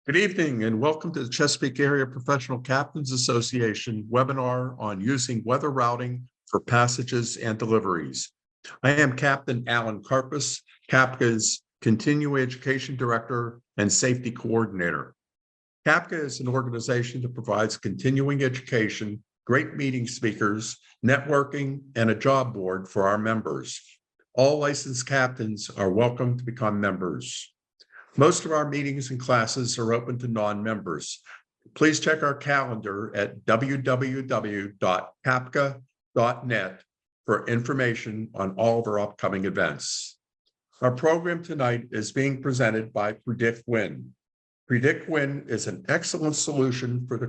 Good evening and welcome to the Chesapeake Area Professional Captains Association webinar on using weather routing for passages and deliveries. I am Captain Alan Karpus, CAPCA's Continuing Education Director and Safety Coordinator. CAPCA is an organization that provides continuing education, great meeting speakers, networking, and a job board for our members. All licensed captains are welcome to become members. Most of our meetings and classes are open to non-members. Please check our calendar at www.capca.net for information on all of our upcoming events. Our program tonight is being presented by PredictWind. PredictWind is an excellent solution for the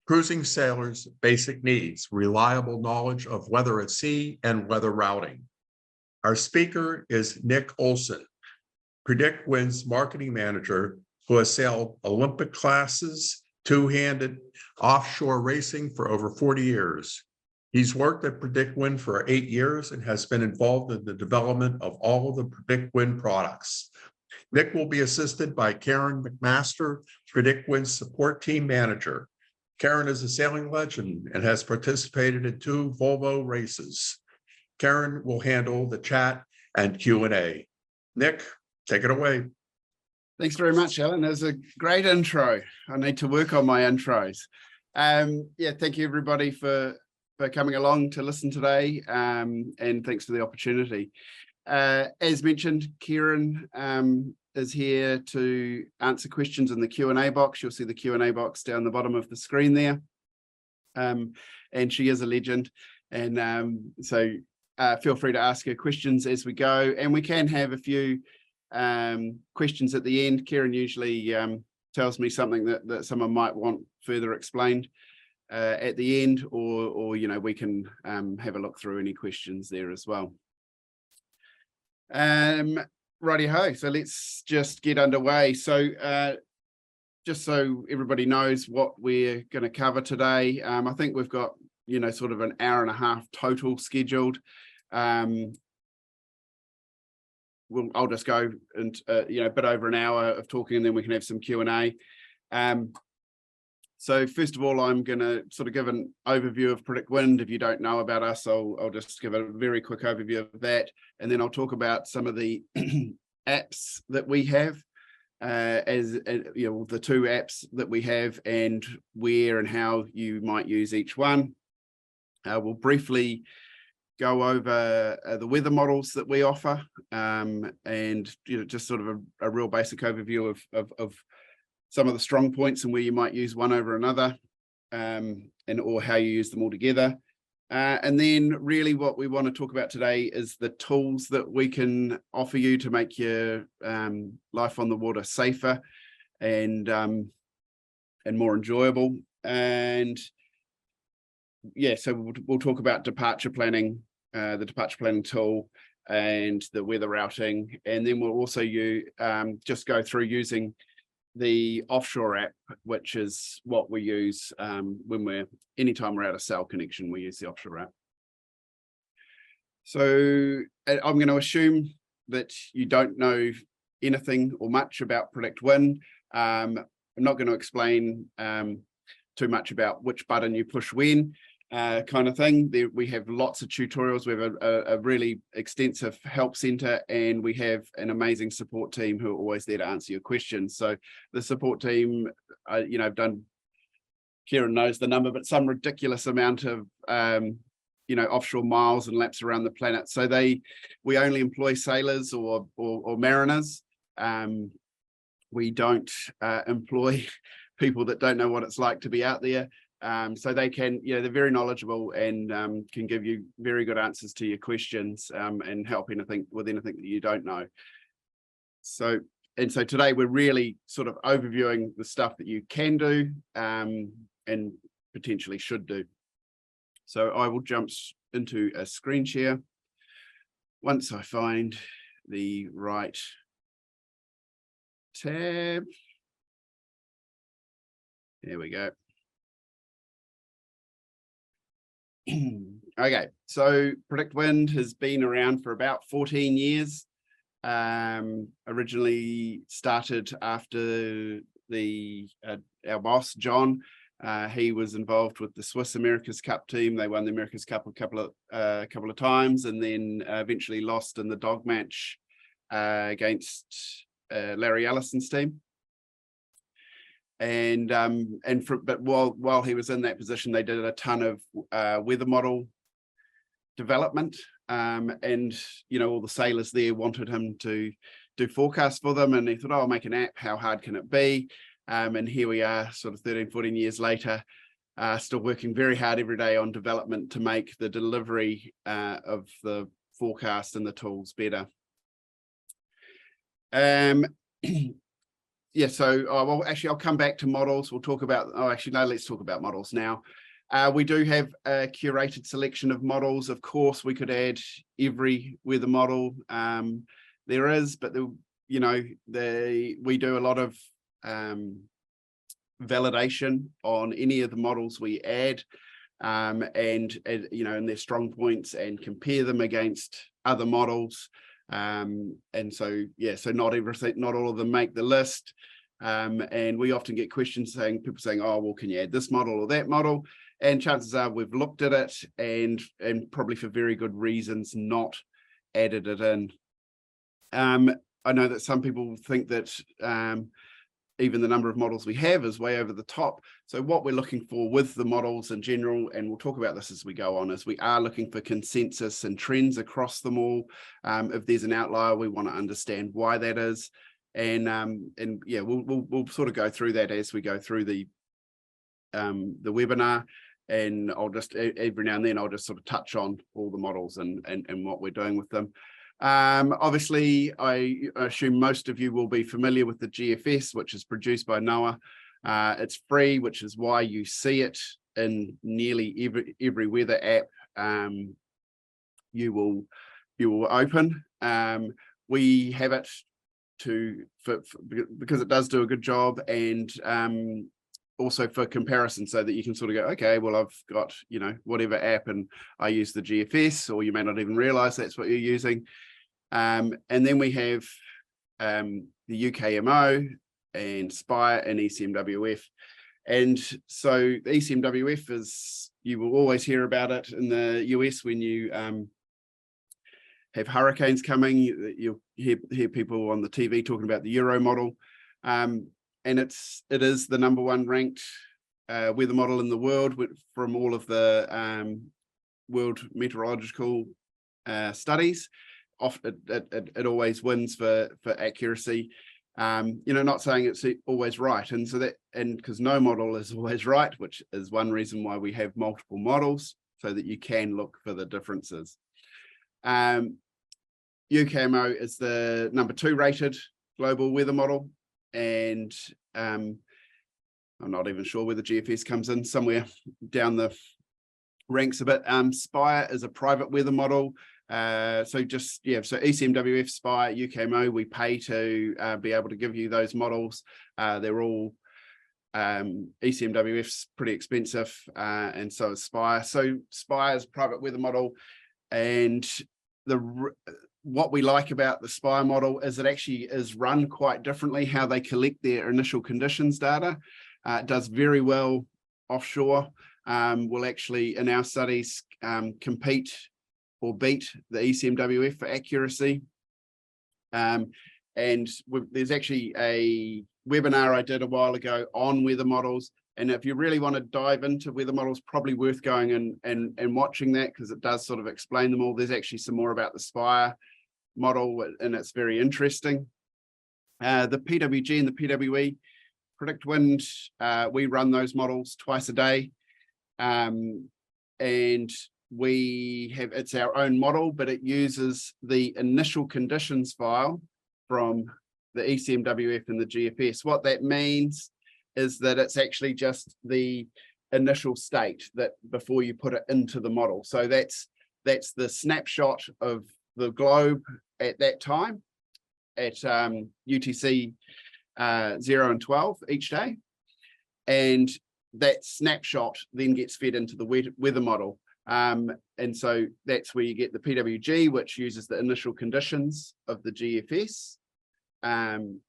cruising sailors' basic needs, reliable knowledge of weather at sea and weather routing. Our speaker is Nick Olson, PredictWind's marketing manager, who has sailed Olympic classes, two-handed offshore racing for over 40 years. He's worked at PredictWind for 8 years and has been involved in the development of all of the PredictWind products. Nick will be assisted by Karen McMaster, PredictWind's support team manager. Karen is a sailing legend and has participated in 2 Volvo races. Karen will handle the chat and Q&A. Nick, take it away. Thanks very much, Alan. That was a great intro. I need to work on my intros. Thank you everybody for coming along to listen today, and thanks for the opportunity. As mentioned, Kieran is here to answer questions in the Q&A box. You'll see the Q&A box down the bottom of the screen there. And she is a legend. And so feel free to ask her questions as we go. And we can have a few questions at the end. Kieran usually tells me something that someone might want further explained at the end, or you know, we can have a look through any questions there as well. Righty-ho, so let's just get underway. So just so everybody knows what we're going to cover today, I think we've got, you know, sort of an hour and a half total scheduled. I'll just go and a bit over an hour of talking, and then we can have some Q&A. So first of all, I'm going to sort of give an overview of PredictWind. If you don't know about us, I'll just give a very quick overview of that, and then I'll talk about some of the apps that we have, as you know, the 2 apps that we have, and where and how you might use each one. We'll briefly go over the weather models that we offer, and you know, just sort of a real basic overview of some of the strong points and where you might use one over another, or how you use them all together. And then really what we want to talk about today is the tools that we can offer you to make your life on the water safer and more enjoyable. And yeah, so we'll talk about departure planning, the departure planning tool, and the weather routing, and then we'll also just go through using the offshore app, which is what we use anytime we're out of sail connection, we use the offshore app. So I'm going to assume that you don't know anything or much about PredictWind. I'm not going to explain too much about which button you push when, kind of thing. We have lots of tutorials. We have a really extensive help center, and we have an amazing support team who are always there to answer your questions. So the support team, you know, I've done, Kieran knows the number, but some ridiculous amount of you know, offshore miles and laps around the planet. So we only employ sailors or mariners. We don't employ people that don't know what it's like to be out there. So they can, you know, they're very knowledgeable and can give you very good answers to your questions, and help with anything that you don't know. So today we're really sort of overviewing the stuff that you can do and potentially should do. So I will jump into a screen share once I find the right tab. There we go. Okay, so PredictWind has been around for about 14 years. Originally started after our boss, John. He was involved with the Swiss America's Cup team. They won the America's Cup a couple of times, and then eventually lost in the dog match against Larry Ellison's team. But while he was in that position, they did a ton of weather model development, and all the sailors there wanted him to do forecasts for them, and he thought, oh, I'll make an app. How hard can it be? And here we are, sort of 13, 14 years later, still working very hard every day on development to make the delivery of the forecast and the tools better. Yeah, so well, actually, I'll come back to models. We'll talk about, let's talk about models now. We do have a curated selection of models. Of course, we could add every weather model there is, but we do a lot of validation on any of the models we add, and their strong points, and compare them against other models. And so not all of them make the list. And we often get questions people saying, oh, well, can you add this model or that model? And chances are we've looked at it and probably for very good reasons not added it in. I know that some people think that even the number of models we have is way over the top. So what we're looking for with the models in general, and we'll talk about this as we go on, is we are looking for consensus and trends across them all. If there's an outlier, we want to understand why that is. And yeah, we'll sort of go through that as we go through the webinar. And I'll just every now and then I'll just sort of touch on all the models and what we're doing with them. Obviously, I assume most of you will be familiar with the GFS, which is produced by NOAA. It's free, which is why you see it in nearly every weather app you will open. We have it because it does do a good job, and also for comparison, so that you can sort of go, okay, well, I've got whatever app and I use the GFS, or you may not even realize that's what you're using. And then we have the UKMO and SPIRE and ECMWF. And so the ECMWF is, you will always hear about it in the US when you have hurricanes coming. You'll hear people on the TV talking about the Euro model. And it is the #1 ranked weather model in the world from all of the world meteorological studies. It always wins for accuracy. Not saying it's always right, and so because no model is always right, which is one reason why we have multiple models, so that you can look for the differences. UKMO is the #2 rated global weather model, and I'm not even sure where the GFS comes in, somewhere down the ranks a bit. SPIRE is a private weather model. So ECMWF, SPIRE, UKMO, we pay to be able to give you those models. They're all ECMWF's pretty expensive, and so is SPIRE. So SPIRE is a private weather model, and what we like about the SPIRE model is it actually is run quite differently how they collect their initial conditions data. It does very well offshore. Will actually, in our studies, compete or beat the ECMWF for accuracy. And there's actually a webinar I did a while ago on weather models. And if you really want to dive into weather models, probably worth going and watching that, because it does sort of explain them all. There's actually some more about the SPIRE model, and it's very interesting. The PWG and the PWE, PredictWind, we run those models twice a day. And it's our own model, but it uses the initial conditions file from the ECMWF and the GFS. What that means is that it's actually just the initial state that before you put it into the model. So that's the snapshot of the globe at that time at UTC 0 and 12 each day. And that snapshot then gets fed into the weather model. And so that's where you get the PWG, which uses the initial conditions of the GFS. And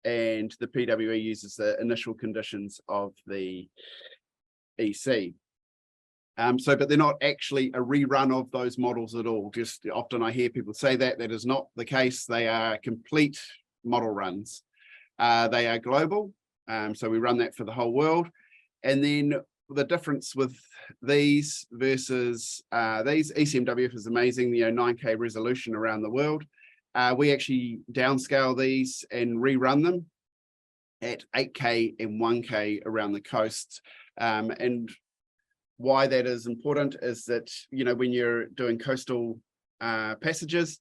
and the PWE uses the initial conditions of the EC. But they're not actually a rerun of those models at all. Just often I hear people say that. That is not the case. They are complete model runs. They are global. So we run that for the whole world. And then the difference with these versus these, ECMWF is amazing, 9K resolution around the world. We actually downscale these and rerun them at 8K and 1K around the coast. And why that is important is that, when you're doing coastal passages,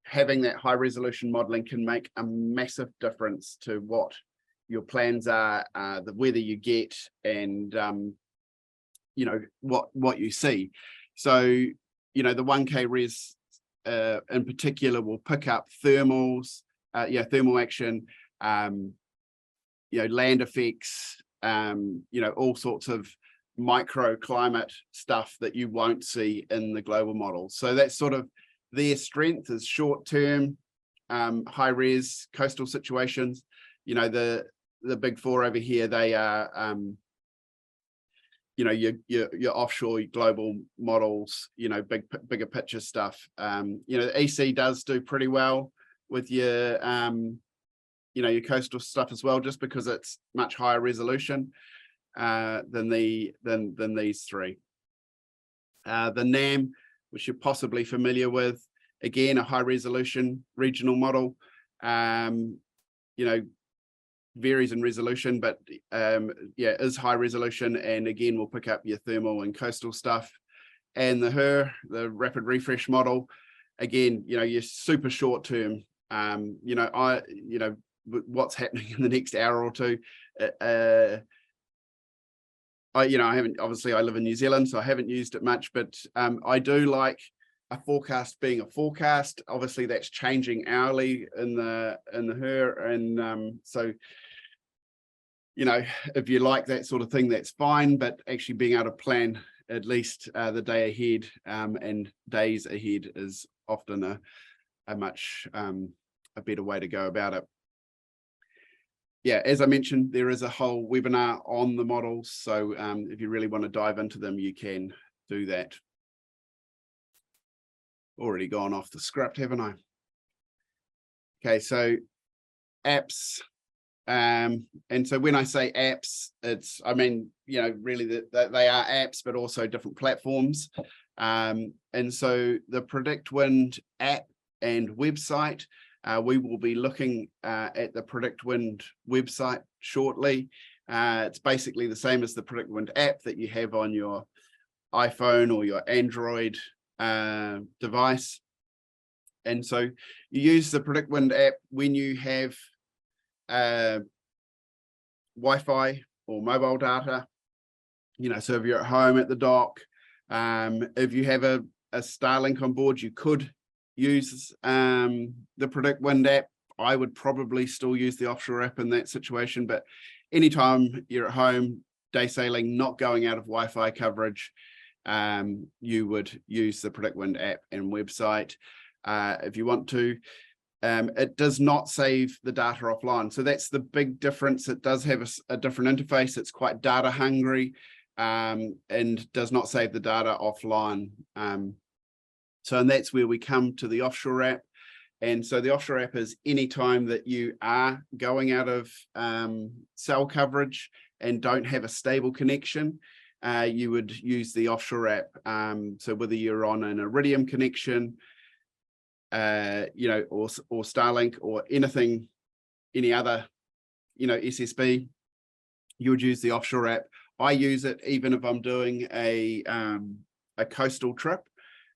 having that high resolution modeling can make a massive difference to what your plans are, the weather you get, and what you see. So the 1K res in particular will pick up thermals, thermal action, land effects, all sorts of microclimate stuff that you won't see in the global model. So that's sort of their strength, is short-term, high-res coastal situations. The big four over here, they are your offshore global models, bigger picture stuff. The EC does do pretty well with your your coastal stuff as well, just because it's much higher resolution than these three. The NAM, which you're possibly familiar with, again, a high resolution regional model, varies in resolution, but is high resolution, and again will pick up your thermal and coastal stuff. And the rapid refresh model, again, your super short term, what's happening in the next hour or two. I haven't, obviously I live in New Zealand, so I haven't used it much, but I do like a forecast being a forecast. Obviously that's changing hourly in the HER, and so if you like that sort of thing, that's fine, but actually being able to plan at least the day ahead and days ahead is often a much a better way to go about it. As I mentioned, there is a whole webinar on the models, so if you really want to dive into them, you can do that. Already gone off the script, haven't I? Okay, so apps. And so when I say apps, really they are apps, but also different platforms. And so the PredictWind app and website, we will be looking at the PredictWind website shortly. It's basically the same as the PredictWind app that you have on your iPhone or your Android device. And so you use the PredictWind app when you have Wi-Fi or mobile data, so if you're at home at the dock, if you have a Starlink on board, you could use the PredictWind app. I would probably still use the offshore app in that situation, but anytime you're at home, day sailing, not going out of Wi-Fi coverage, you would use the PredictWind app and website if you want to. It does not save the data offline. So that's the big difference. It does have a different interface. It's quite data hungry and does not save the data offline. And that's where we come to the offshore app. And so the offshore app is any time that you are going out of cell coverage and don't have a stable connection, you would use the offshore app. So whether you're on an Iridium connection, or Starlink or anything, any other, SSB, you would use the offshore app. I use it even if I'm doing a coastal trip,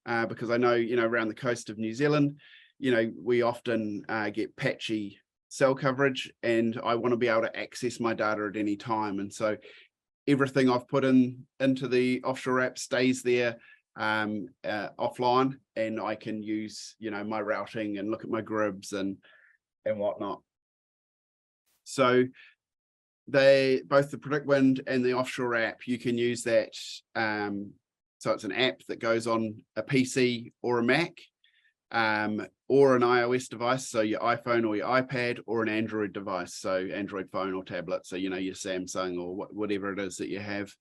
because I know, around the coast of New Zealand, we often get patchy cell coverage, and I want to be able to access my data at any time. And so everything I've put into the offshore app stays there offline, and I can use my routing and look at my grids and whatnot. So both the PredictWind and the offshore app, you can use that. So it's an app that goes on a PC or a Mac. or an iOS device, so your iPhone or your iPad, or an Android device, so Android phone or tablet, so your Samsung or whatever it is that you have.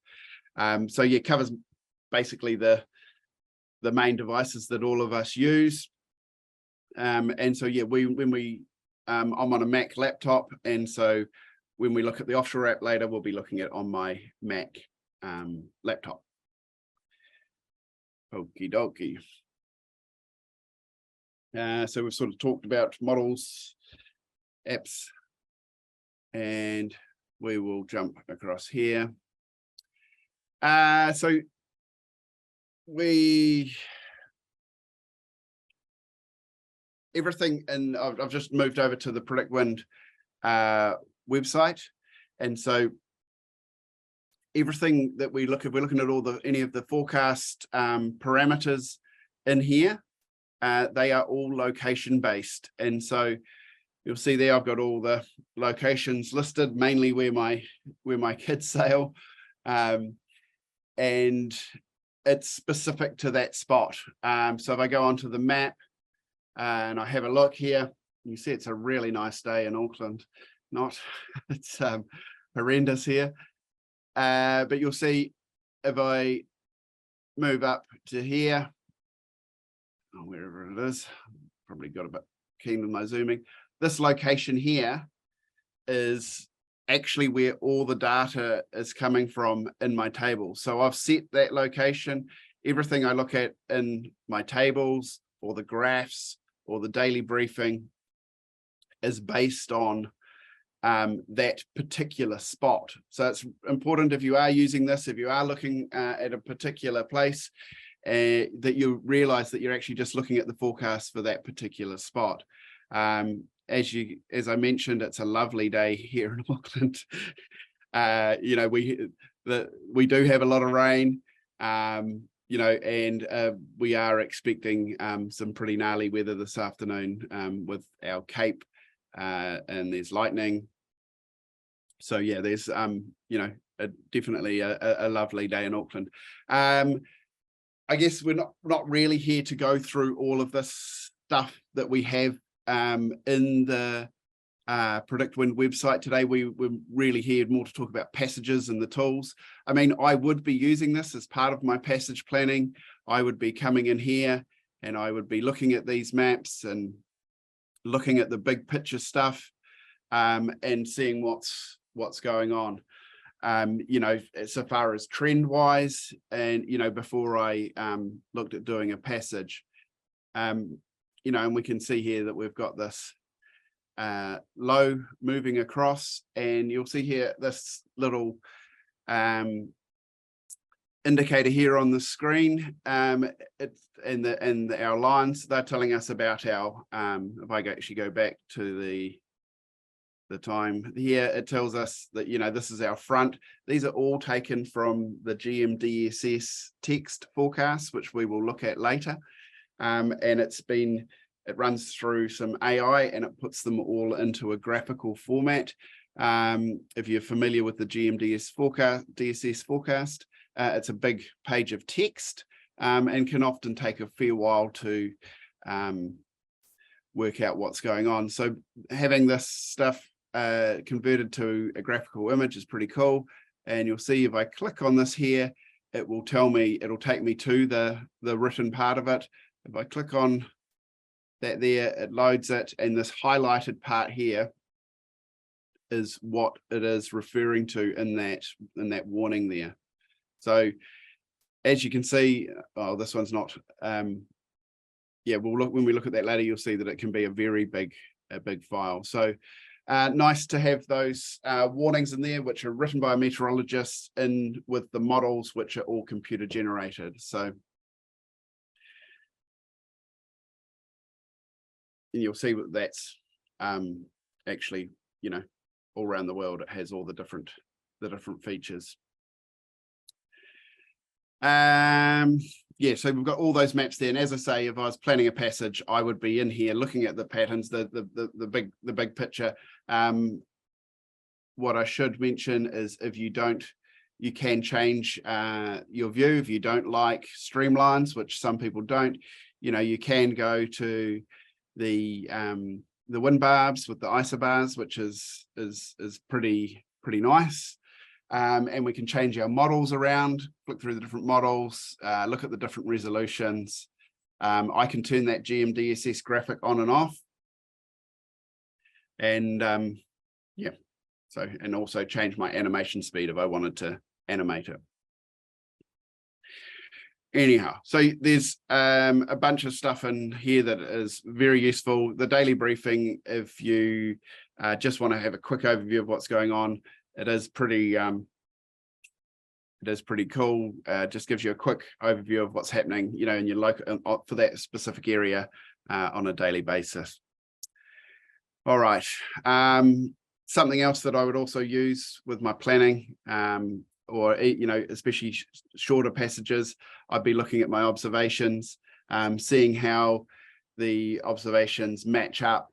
So yeah, it covers basically the main devices that all of us use. And so yeah, I'm on a Mac laptop, and so when we look at the offshore app later, we'll be looking at on my Mac laptop. Okie dokie. So we've sort of talked about models, apps, and we will jump across here. So everything, and I've just moved over to the PredictWind website, and so everything that we look at, we're looking at any of the forecast parameters in here. They are all location based, and so you'll see there I've got all the locations listed, mainly where my kids sail, and it's specific to that spot. So if I go onto the map and I have a look here, you see it's a really nice day in Auckland. It's horrendous here, but you'll see if I move up to here, wherever it is, probably got a bit keen with my zooming. This location here is actually where all the data is coming from in my table. So I've set that location. Everything I look at in my tables or the graphs or the daily briefing is based on that particular spot. So it's important, if you are using this, if you are looking at a particular place, that you realize that you're actually just looking at the forecast for that particular spot. As I mentioned, it's a lovely day here in Auckland. We do have a lot of rain, and we are expecting some pretty gnarly weather this afternoon with our Cape, and there's lightning. So yeah, there's definitely a lovely day in Auckland. I guess we're not really here to go through all of this stuff that we have in the PredictWind website today. We're really here more to talk about passages and the tools. I mean, I would be using this as part of my passage planning. I would be coming in here and I would be looking at these maps and looking at the big picture stuff, and seeing what's going on. So far as trend wise, and before I looked at doing a passage, and we can see here that we've got this low moving across, and you'll see here this little indicator here on the screen. It's and our lines, they're telling us about our if I actually go back to the time here, it tells us that this is our front. These are all taken from the GMDSS text forecast, which we will look at later, and it runs through some AI and it puts them all into a graphical format. If you're familiar with the GMDSS forecast, it's a big page of text, and can often take a fair while to work out what's going on. So having this stuff converted to a graphical image is pretty cool. And you'll see if I click on this here, it'll take me to the written part of it. If I click on that there, it loads it, and this highlighted part here is what it is referring to in that warning there. So as you can see, this one's not when we look at that later, you'll see that it can be a very big file. So nice to have those warnings in there, which are written by a meteorologist, in with the models, which are all computer generated. So and you'll see that that's actually, all around the world, it has all the different features. So we've got all those maps there, and as I say, if I was planning a passage, I would be in here looking at the patterns, the big picture. What I should mention is, if you can change your view. If you don't like streamlines, which some people don't, you can go to wind barbs with the isobars, which is pretty nice. And we can change our models around, flick through the different models, look at the different resolutions. I can turn that GMDSS graphic on and off. And yeah, so, and also change my animation speed if I wanted to animate it. Anyhow, so there's a bunch of stuff in here that is very useful. The daily briefing, if you just want to have a quick overview of what's going on, it is pretty cool. Just gives you a quick overview of what's happening, you know, in your local for that specific area on a daily basis. All right. Something else that I would also use with my planning, or, you know, especially shorter passages, I'd be looking at my observations, seeing how the observations match up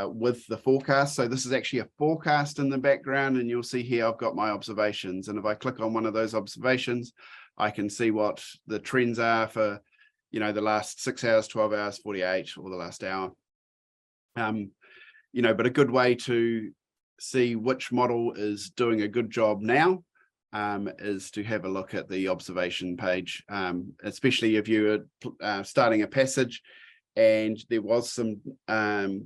with the forecast. So this is actually a forecast in the background, and you'll see here I've got my observations. And if I click on one of those observations, I can see what the trends are for, you know, the last 6 hours, 12 hours, 48, or the last hour. You know, but a good way to see which model is doing a good job now is to have a look at the observation page, especially if you're starting a passage and there was some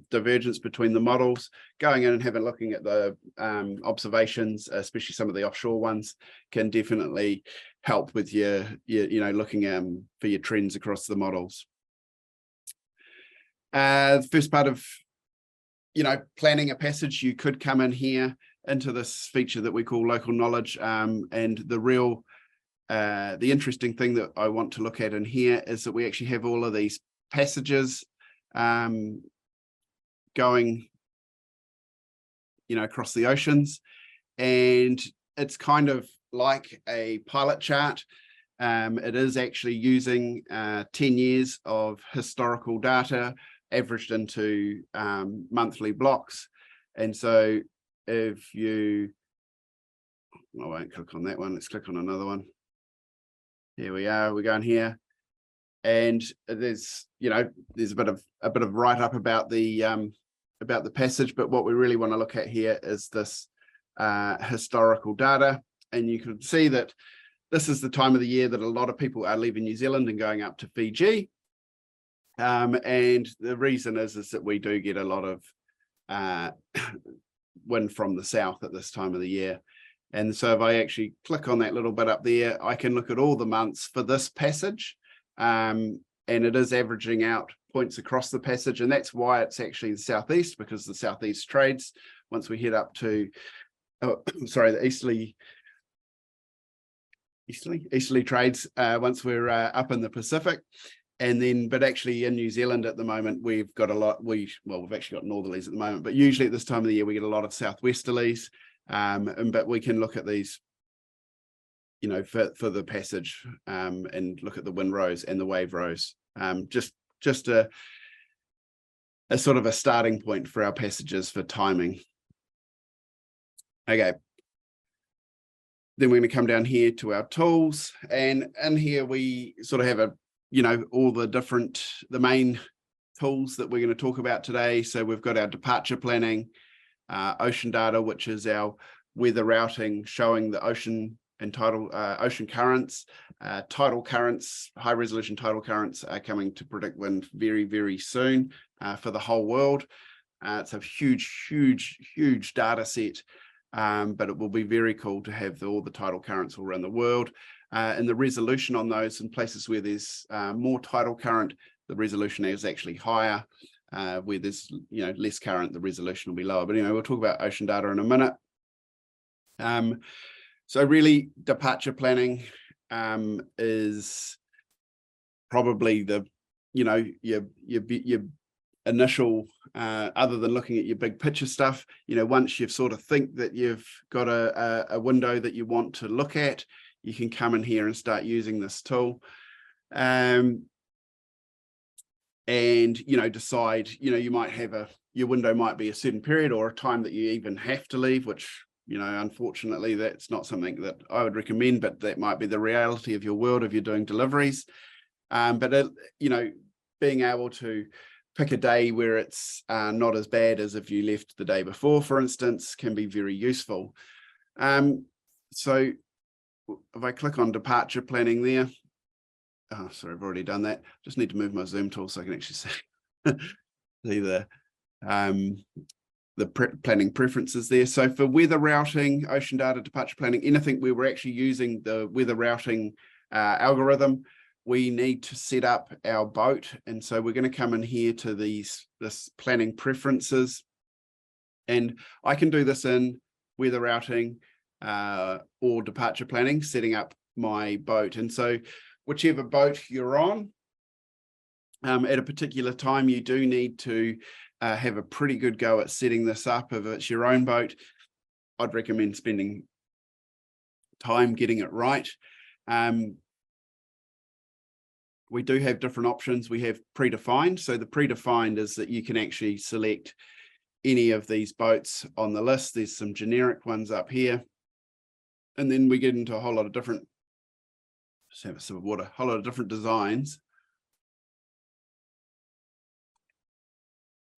divergence between the models. Going in and having looking at the observations, especially some of the offshore ones, can definitely help with your you know, looking for your trends across the models. The first part of, you know, planning a passage, you could come in here into this feature that we call local knowledge, and the interesting thing that I want to look at in here is that we actually have all of these passages going, you know, across the oceans, and it's kind of like a pilot chart. It is actually using 10 years of historical data averaged into monthly blocks. And so if you, I won't click on that one, let's click on another one. Here we are, we're going here. And there's, you know, there's a bit of write-up about the passage, but what we really want to look at here is this historical data. And you can see that this is the time of the year that a lot of people are leaving New Zealand and going up to Fiji. And the reason is that we do get a lot of wind from the south at this time of the year. And so if I actually click on that little bit up there, I can look at all the months for this passage. And it is averaging out points across the passage. And that's why it's actually the southeast, because the southeast trades once we head up to, the easterly trades once we're up in the Pacific. And then, but actually in New Zealand at the moment, we've got a lot, we've actually got northerlies at the moment, but usually at this time of the year, we get a lot of southwesterlies. But we can look at these, you know, for the passage and look at the wind rows and the wave rows. Just a sort of a starting point for our passages for timing. Okay. Then we're going to come down here to our tools, and in here we sort of have you know, all the main tools that we're going to talk about today. So we've got our departure planning, ocean data, which is our weather routing, showing the ocean and tidal ocean currents, tidal currents, high resolution tidal currents are coming to PredictWind very, very soon for the whole world. It's a huge data set, but it will be very cool to have all the tidal currents all around the world. And the resolution on those in places where there's more tidal current, the resolution is actually higher. Where there's, you know, less current, the resolution will be lower. But anyway, we'll talk about ocean data in a minute. So really, departure planning is probably the, you know, your initial, other than looking at your big picture stuff, you know, once you've sort of think that you've got a window that you want to look at, you can come in here and start using this tool. And, you know, decide, you know, you might have your window might be a certain period or a time that you even have to leave, which, you know, unfortunately, that's not something that I would recommend, but that might be the reality of your world if you're doing deliveries. But, you know, being able to pick a day where it's not as bad as if you left the day before, for instance, can be very useful. So if I click on departure planning there, oh, sorry, I've already done that. Just need to move my zoom tool so I can actually see the planning preferences there. So for weather routing, ocean data, departure planning, anything where we're actually using the weather routing algorithm, we need to set up our boat. And so we're going to come in here to this planning preferences. And I can do this in weather routing or departure planning, setting up my boat. And so whichever boat you're on, at a particular time, you do need to have a pretty good go at setting this up. If it's your own boat, I'd recommend spending time getting it right. We do have different options. We have predefined. So the predefined is that you can actually select any of these boats on the list. There's some generic ones up here. And then we get into a whole lot of different, just have a sip of water, a whole lot of different designs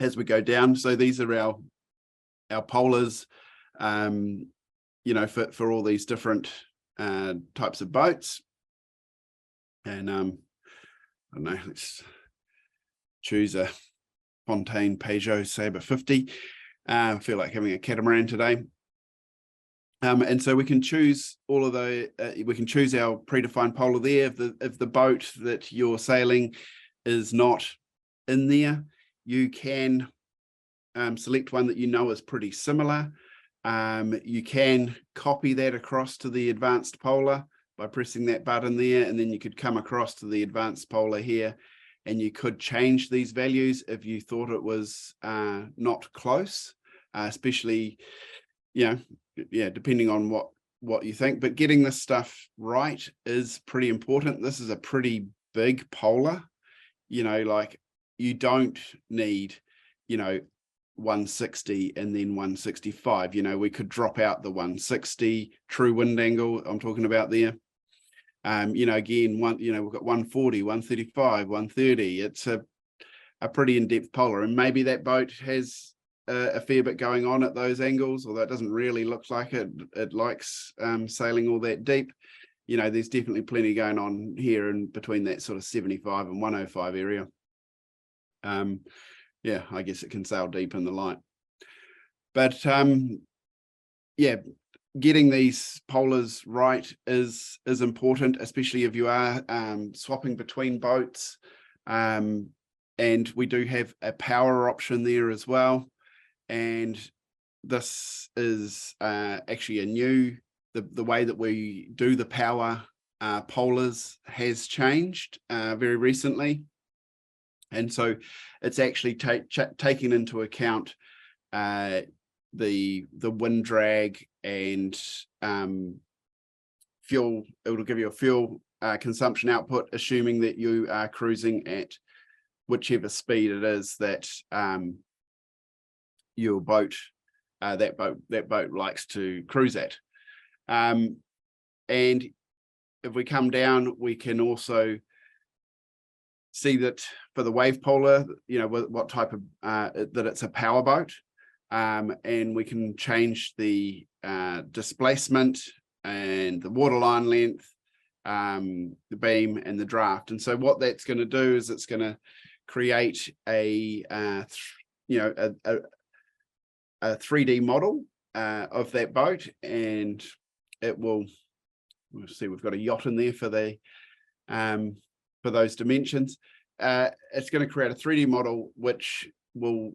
as we go down. So these are our polars, you know, for all these different types of boats. And I don't know, let's choose a Fontaine Peugeot Sabre 50. I feel like having a catamaran today. And so we can choose all of the, we can choose our predefined polar there. If the boat that you're sailing is not in there, you can select one that you know is pretty similar. You can copy that across to the advanced polar by pressing that button there, and then you could come across to the advanced polar here, and you could change these values if you thought it was not close, especially, you know, yeah, depending on what you think. But getting this stuff right is pretty important. This is a pretty big polar, you know, like you don't need, you know, 160 and then 165. You know, we could drop out the 160 true wind angle I'm talking about there. You know, again, we've got 140, 135, 130. It's a pretty in-depth polar, and maybe that boat has a fair bit going on at those angles, although it doesn't really look like it. It likes sailing all that deep. You know, there's definitely plenty going on here in between that sort of 75 and 105 area. Yeah, I guess it can sail deep in the light. But yeah, getting these polars right is important, especially if you are swapping between boats. And we do have a power option there as well. And this is actually a new, the way that we do the power polars has changed very recently. And so it's actually taking into account the wind drag and fuel. It'll give you a fuel consumption output, assuming that you are cruising at whichever speed it is that your boat, that boat likes to cruise at. And if we come down, we can also see that for the wave polar, you know, what type of that it's a power boat, and we can change the displacement and the waterline length, the beam and the draft. And so what that's going to do is it's going to create a you know, a 3D model of that boat, and it will, we'll see, we've got a yacht in there for the for those dimensions. It's going to create a 3D model which will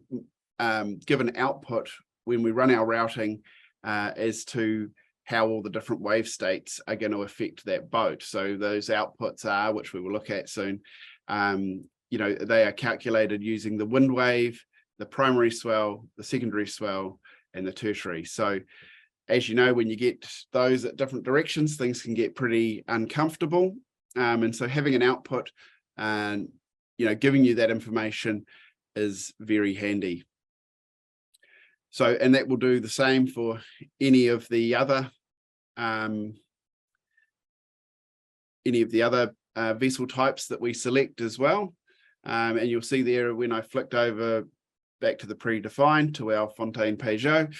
give an output when we run our routing as to how all the different wave states are going to affect that boat. So those outputs are, which we will look at soon, you know, they are calculated using the wind wave, the primary swell, the secondary swell, and the tertiary. So as you know, when you get those at different directions, things can get pretty uncomfortable. And so having an output and, you know, giving you that information is very handy. So, and that will do the same for any of the other vessel types that we select as well. And you'll see there when I flicked over back to the predefined to our Fontaine Peugeot,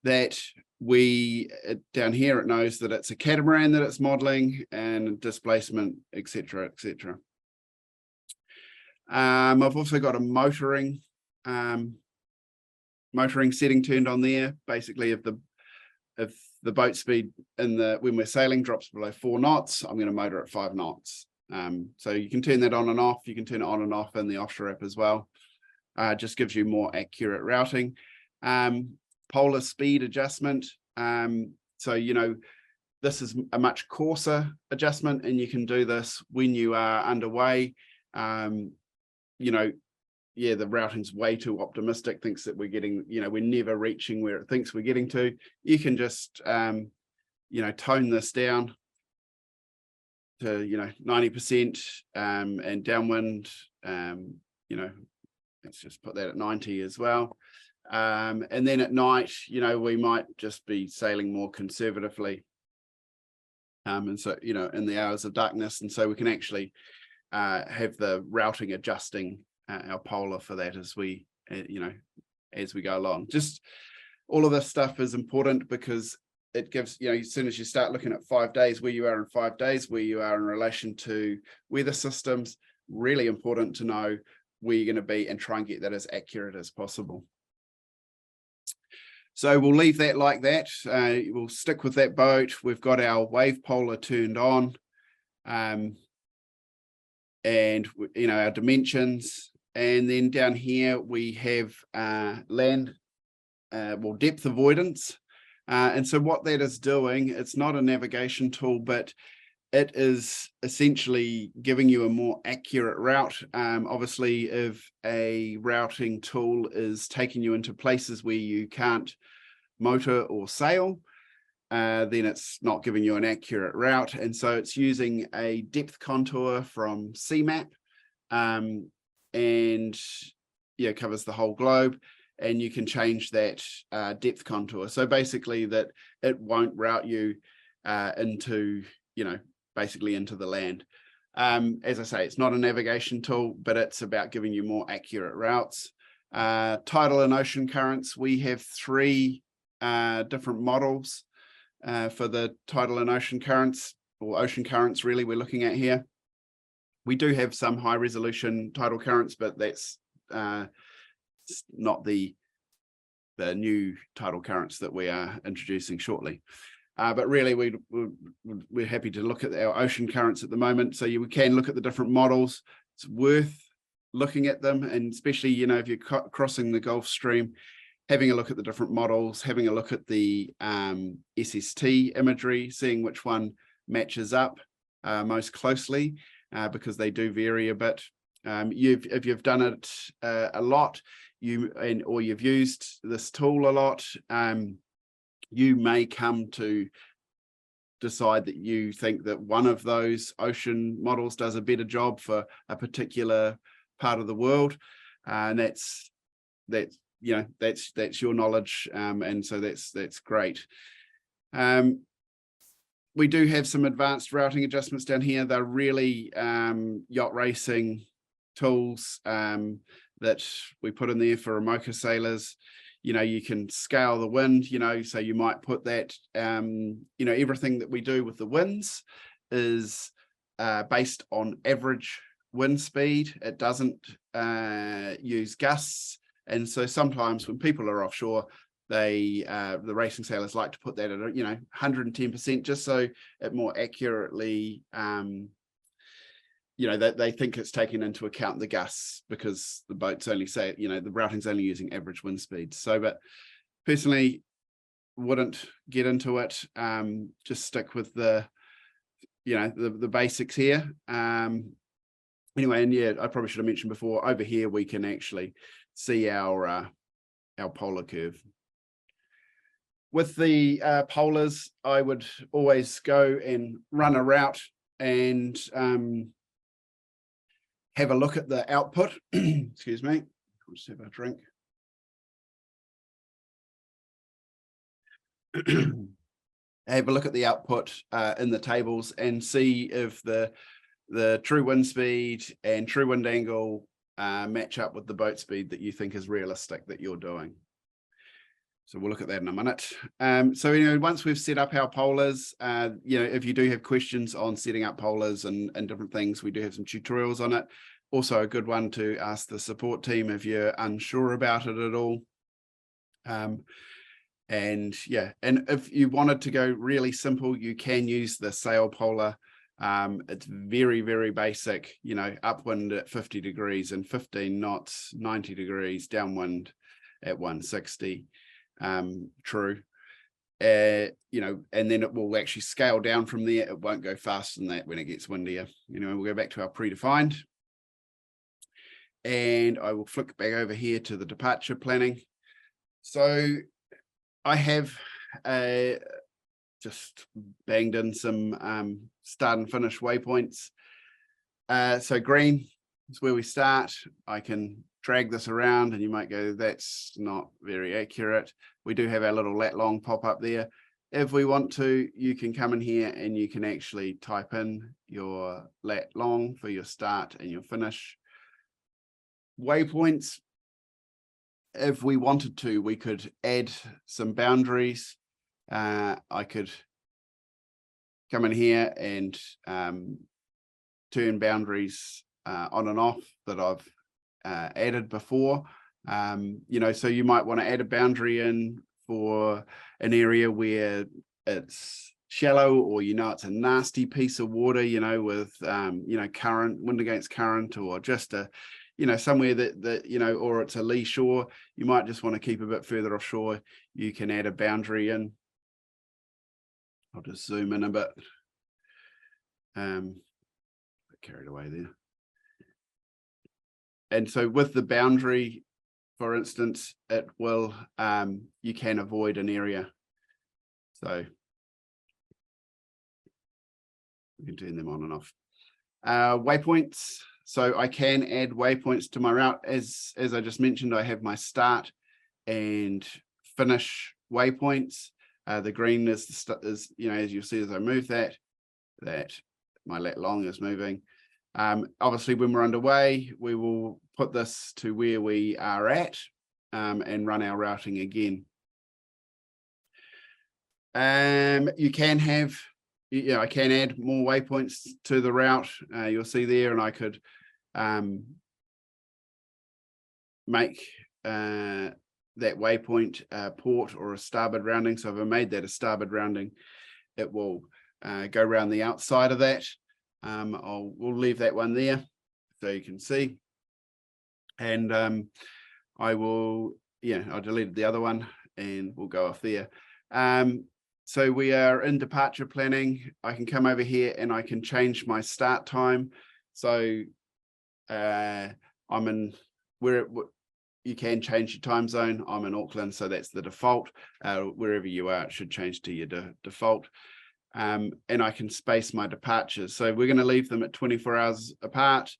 that we down here, it knows that it's a catamaran that it's modeling and displacement, etc., etc. I've also got a motoring setting turned on there. Basically, if the boat speed when we're sailing drops below 4 knots, I'm going to motor at 5 knots. So you can turn that on and off. You can turn it on and off in the offshore app as well. Just gives you more accurate routing. Polar speed adjustment. So, you know, this is a much coarser adjustment, and you can do this when you are underway. You know, yeah, the routing's way too optimistic, thinks that we're getting, you know, we're never reaching where it thinks we're getting to. You can just, you know, tone this down to, you know, 90%, and downwind, you know, let's just put that at 90 as well. And then at night, you know, we might just be sailing more conservatively. And so, you know, in the hours of darkness, and so we can actually have the routing adjusting our polar for that as we, you know, as we go along. Just all of this stuff is important because it gives, you know, as soon as you start looking at 5 days, where you are in 5 days, where you are in relation to weather systems, really important to know where you're going to be and try and get that as accurate as possible. So we'll leave that like that. We'll stick with that boat. We've got our wave polar turned on, and you know, our dimensions. And then down here we have land, well, depth avoidance. And so what that is doing, it's not a navigation tool, but it is essentially giving you a more accurate route. Obviously, if a routing tool is taking you into places where you can't motor or sail, then it's not giving you an accurate route. And so it's using a depth contour from CMAP, and yeah, covers the whole globe. And you can change that depth contour. So basically that it won't route you into, you know, basically into the land. As I say, it's not a navigation tool, but it's about giving you more accurate routes. Tidal and ocean currents, we have 3 different models for the tidal and ocean currents, or ocean currents really we're looking at here. We do have some high resolution tidal currents, but that's not the new tidal currents that we are introducing shortly. But really, we're happy to look at our ocean currents at the moment. So we can look at the different models. It's worth looking at them, and especially, you know, if you're crossing the Gulf Stream, having a look at the different models, having a look at the SST imagery, seeing which one matches up most closely, because they do vary a bit. If you've done it a lot, or you've used this tool a lot, you may come to decide that you think that one of those ocean models does a better job for a particular part of the world, and that's you know, that's your knowledge, and so that's great. We do have some advanced routing adjustments down here. They're really yacht racing tools that we put in there for Amoka sailors. You know, you can scale the wind, you know, so you might put that, you know, everything that we do with the winds is based on average wind speed. It doesn't use gusts. And so sometimes when people are offshore, the racing sailors like to put that at, you know, 110%, just so it more accurately, you know, that they think it's taking into account the gusts, because the boats only say, you know, the routing's only using average wind speeds. So, but personally wouldn't get into it. Just stick with the, you know, the basics here. Anyway, and yeah, I probably should have mentioned before, over here we can actually see our polar curve. With the polars, I would always go and run a route and have a look at the output. Excuse me, I'll just have a drink. Have a look at the output in the tables and see if the true wind speed and true wind angle match up with the boat speed that you think is realistic that you're doing. So we'll look at that in a minute. So, once we've set up our polars, if you do have questions on setting up polars and different things, we do have some tutorials on it. Also a good one to ask the support team if you're unsure about it at all. And if you wanted to go really simple, you can use the sail polar. It's very, very basic, upwind at 50 degrees and 15 knots, 90 degrees, downwind at 160. True. And then it will actually scale down from there. It won't go faster than that when it gets windier. We'll go back to our predefined. And I will flick back over here to the departure planning. So I have just banged in some start and finish waypoints. So green is where we start. I can drag this around and you might go, that's not very accurate. We do have our little lat long pop up there. If we want to, you can come in here and you can actually type in your lat long for your start and your finish waypoints. If we wanted to, we could add some boundaries. I could come in here and turn boundaries on and off that I've added before. So you might want to add a boundary in for an area where it's shallow, or it's a nasty piece of water, with current, wind against current, or just a somewhere that or it's a lee shore. You might just want to keep a bit further offshore. You can add a boundary in. I'll just zoom in a bit. Carried away there. And so with the boundary, for instance, it will you can avoid an area. So we can turn them on and off. Waypoints. So I can add waypoints to my route. As I just mentioned, I have my start and finish waypoints. The green is as you'll see as I move that my lat long is moving. Obviously, when we're underway, we will put this to where we are at and run our routing again. You can have, I can add more waypoints to the route. You'll see there, and I could make that waypoint port or a starboard rounding. So if I made that a starboard rounding, it will go around the outside of that. We'll leave that one there so you can see. And I will, I deleted the other one and we'll go off there. So we are in departure planning. I can come over here and I can change my start time. So I'm in you can change your time zone. I'm in Auckland, so that's the default. Wherever you are, it should change to your default. And I can space my departures. So we're going to leave them at 24 hours apart.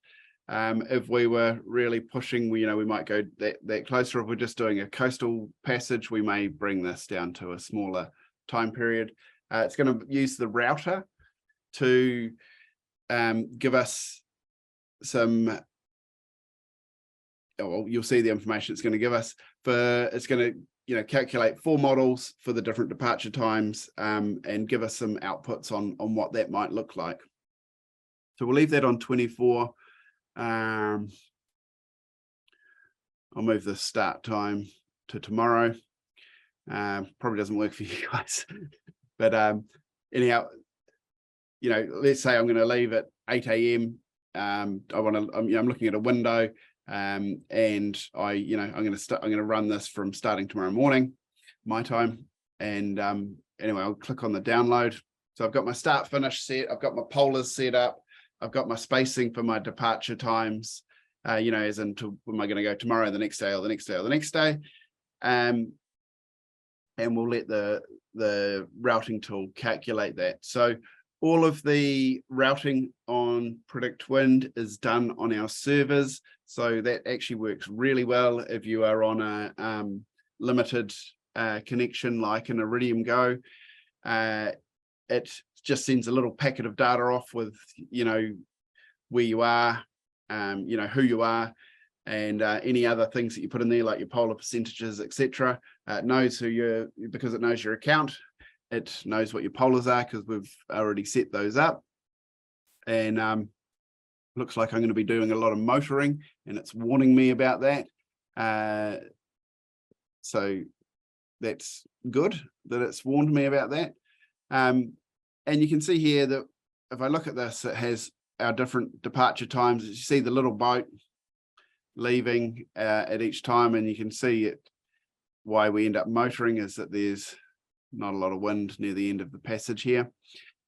If we were really pushing, we might go that closer. If we're just doing a coastal passage, we may bring this down to a smaller time period. It's going to use the router to give us some, you'll see the information it's going to give us. It's going to calculate 4 models for the different departure times and give us some outputs on what that might look like. So we'll leave that on 24. I'll move the start time to tomorrow. Probably doesn't work for you guys, but anyhow, let's say I'm going to leave at 8 a.m. I'm looking at a window, and I'm going to run this from starting tomorrow morning, my time. And anyway, I'll click on the download. So I've got my start finish set. I've got my polars set up. I've got my spacing for my departure times. As in, am I going to go tomorrow, the next day, or the next day, or the next day? And we'll let the routing tool calculate that. So all of the routing on PredictWind is done on our servers. So that actually works really well if you are on a limited connection like an Iridium Go. It just sends a little packet of data off with, where you are, who you are. and any other things that you put in there, like your polar percentages, etc. It knows because it knows your account. It knows what your polars are because we've already set those up. And looks like I'm going to be doing a lot of motoring, and it's warning me about that. So that's good that it's warned me about that. And you can see here that if I look at this, it has our different departure times. You see the little boat leaving at each time, and you can see it. Why we end up motoring is that there's not a lot of wind near the end of the passage here.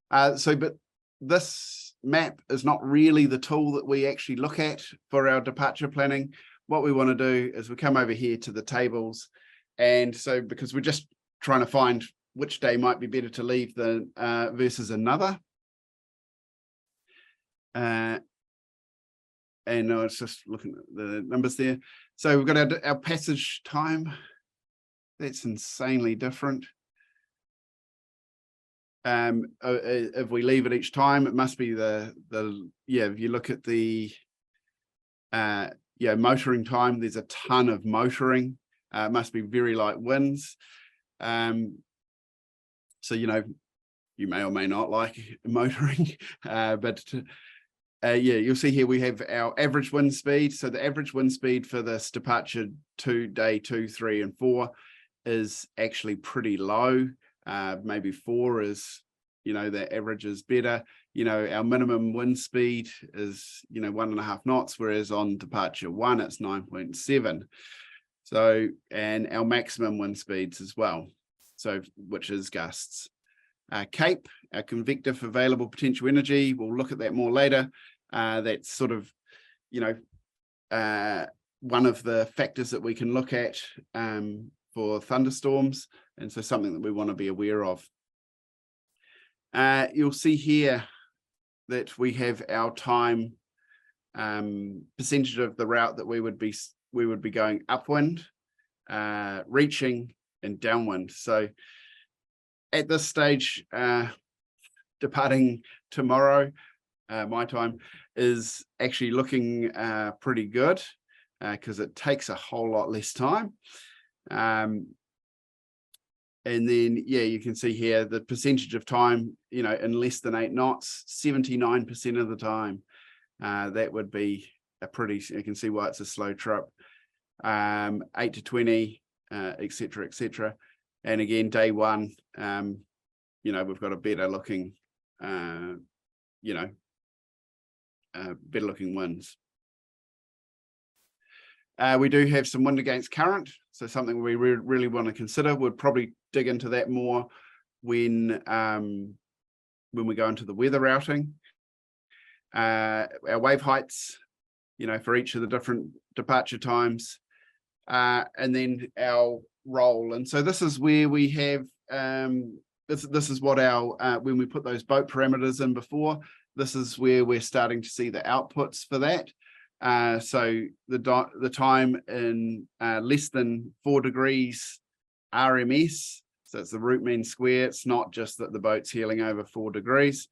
But this map is not really the tool that we actually look at for our departure planning. What we want to do is we come over here to the tables, and so because we're just trying to find which day might be better to leave versus another. And it's just looking at the numbers there. So we've got our passage time. That's insanely different. If we leave it each time, it must be if you look at the motoring time, there's a ton of motoring. It must be very light winds. So you may or may not like motoring, but you'll see here we have our average wind speed. So the average wind speed for this departure day 2, 3, and 4 is actually pretty low. Maybe 4 is, the average is better. Our minimum wind speed is, 1.5 knots, whereas on departure 1, it's 9.7. So, and our maximum wind speeds as well. So, which is gusts. CAPE, our convective available potential energy, we'll look at that more later. That's sort of, one of the factors that we can look at for thunderstorms, and so something that we want to be aware of. You'll see here that we have our time percentage of the route that we would be going upwind, reaching, and downwind. So at this stage, departing tomorrow, my time is actually looking pretty good because it takes a whole lot less time. And then, you can see here the percentage of time, in less than 8 knots, 79% of the time. That would be you can see why it's a slow trip. 8 to 20, etc., etc. And again, day 1, we've got a better looking, better looking winds. We do have some wind against current, so something we really want to consider. We'll probably dig into that more when we go into the weather routing. Our wave heights, for each of the different departure times, and then our roll. And so this is where we have this is what our when we put those boat parameters in before. This is where we're starting to see the outputs for that. So the time in less than 4 degrees RMS, so it's the root mean square. It's not just that the boat's heeling over 4 degrees.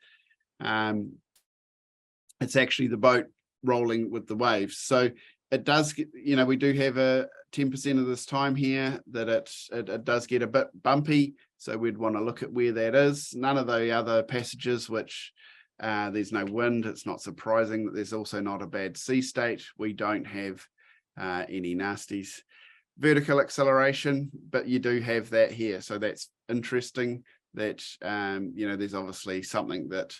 It's actually the boat rolling with the waves. So it does get, we do have a 10% of this time here that it does get a bit bumpy. So we'd want to look at where that is. None of the other passages which there's no wind. It's not surprising that there's also not a bad sea state. We don't have any nasties. Vertical acceleration, but you do have that here. So that's interesting that, there's obviously something that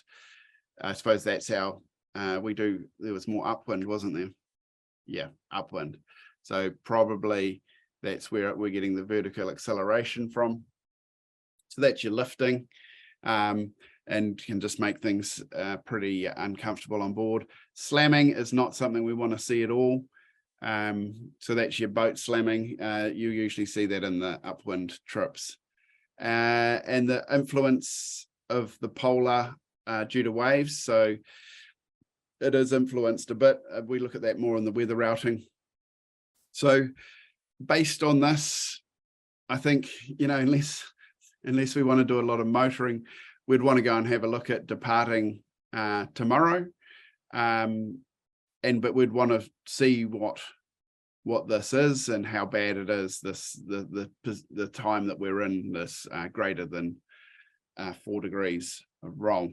I suppose that's how there was more upwind, wasn't there? Yeah, upwind. So probably that's where we're getting the vertical acceleration from. So that's your lifting. And can just make things pretty uncomfortable on board. Slamming is not something we want to see at all. So that's your boat slamming. You usually see that in the upwind trips. And the influence of the polar due to waves. So it is influenced a bit. We look at that more in the weather routing. So based on this, I think, unless we want to do a lot of motoring, we'd want to go and have a look at departing tomorrow. But we'd want to see what what this is and how bad it is. The time that we're in this greater than 4 degrees of roll.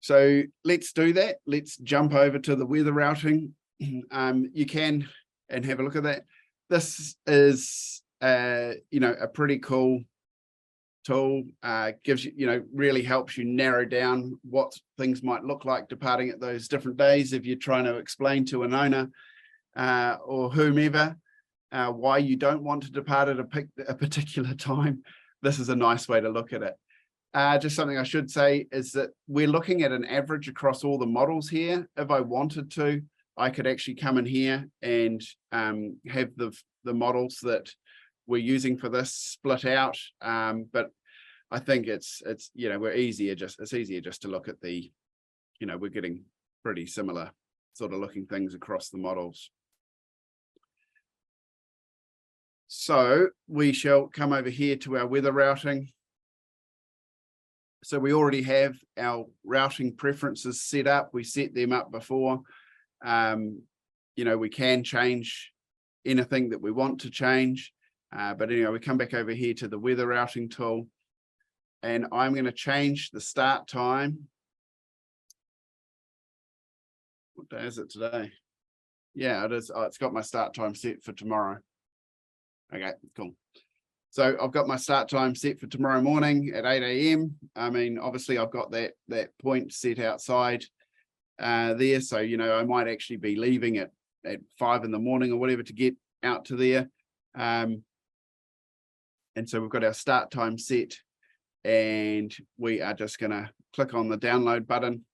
So let's do that. Let's jump over to the weather routing. You can and have a look at that. This is a pretty cool tool. Gives you, really helps you narrow down what things might look like departing at those different days. If you're trying to explain to an owner or whomever why you don't want to depart at a particular time, this is a nice way to look at it. Just something I should say is that we're looking at an average across all the models here. If I wanted to, I could actually come in here and have the models that we're using for this split out. But I think it's easier just to look at the, we're getting pretty similar sort of looking things across the models. So we shall come over here to our weather routing. So we already have our routing preferences set up. We set them up before. We can change anything that we want to change. But anyway, we come back over here to the weather routing tool, and I'm going to change the start time. What day is it today? Yeah, it is. Oh, it's got my start time set for tomorrow. Okay, cool. So I've got my start time set for tomorrow morning at 8 a.m. I mean, obviously I've got that point set outside there. So, I might actually be leaving at 5 in the morning or whatever to get out to there. And so we've got our start time set, and we are just going to click on the download button,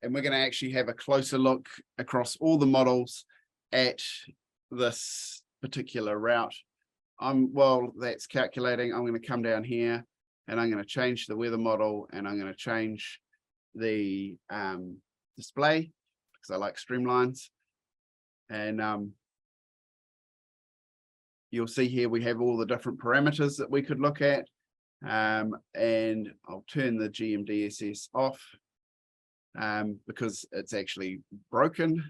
and we're going to actually have a closer look across all the models at this particular route. While that's calculating, I'm going to come down here and I'm going to change the weather model, and I'm going to change the display because I like streamlines. And you'll see here we have all the different parameters that we could look at. And I'll turn the GMDSS off because it's actually broken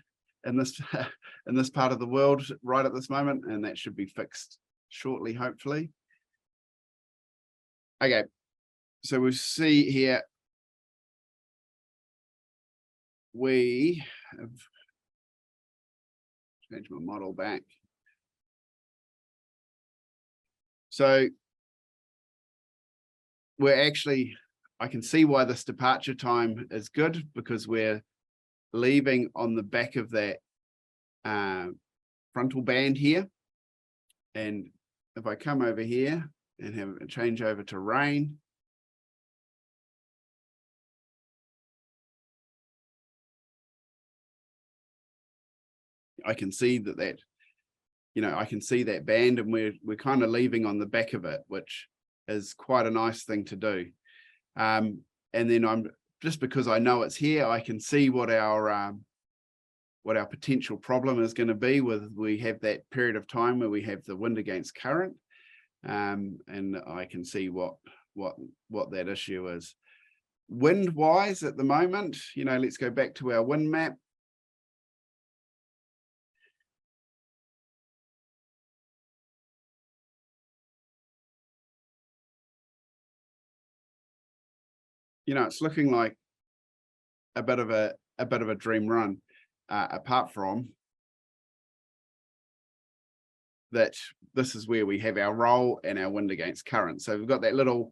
in this part of the world right at this moment, and that should be fixed shortly, hopefully. Okay, so we see here we have changed my model back. So I can see why this departure time is good, because we're leaving on the back of that frontal band here. And if I come over here and have a change over to rain, I can see that I can see that band, and we're kind of leaving on the back of it, which is quite a nice thing to do. And then just because I know it's here, I can see what our potential problem is going to be we have that period of time where we have the wind against current, and I can see what that issue is. Wind wise at the moment, let's go back to our wind map. It's looking like a bit of a dream run, apart from that this is where we have our roll and our wind against current. So we've got that little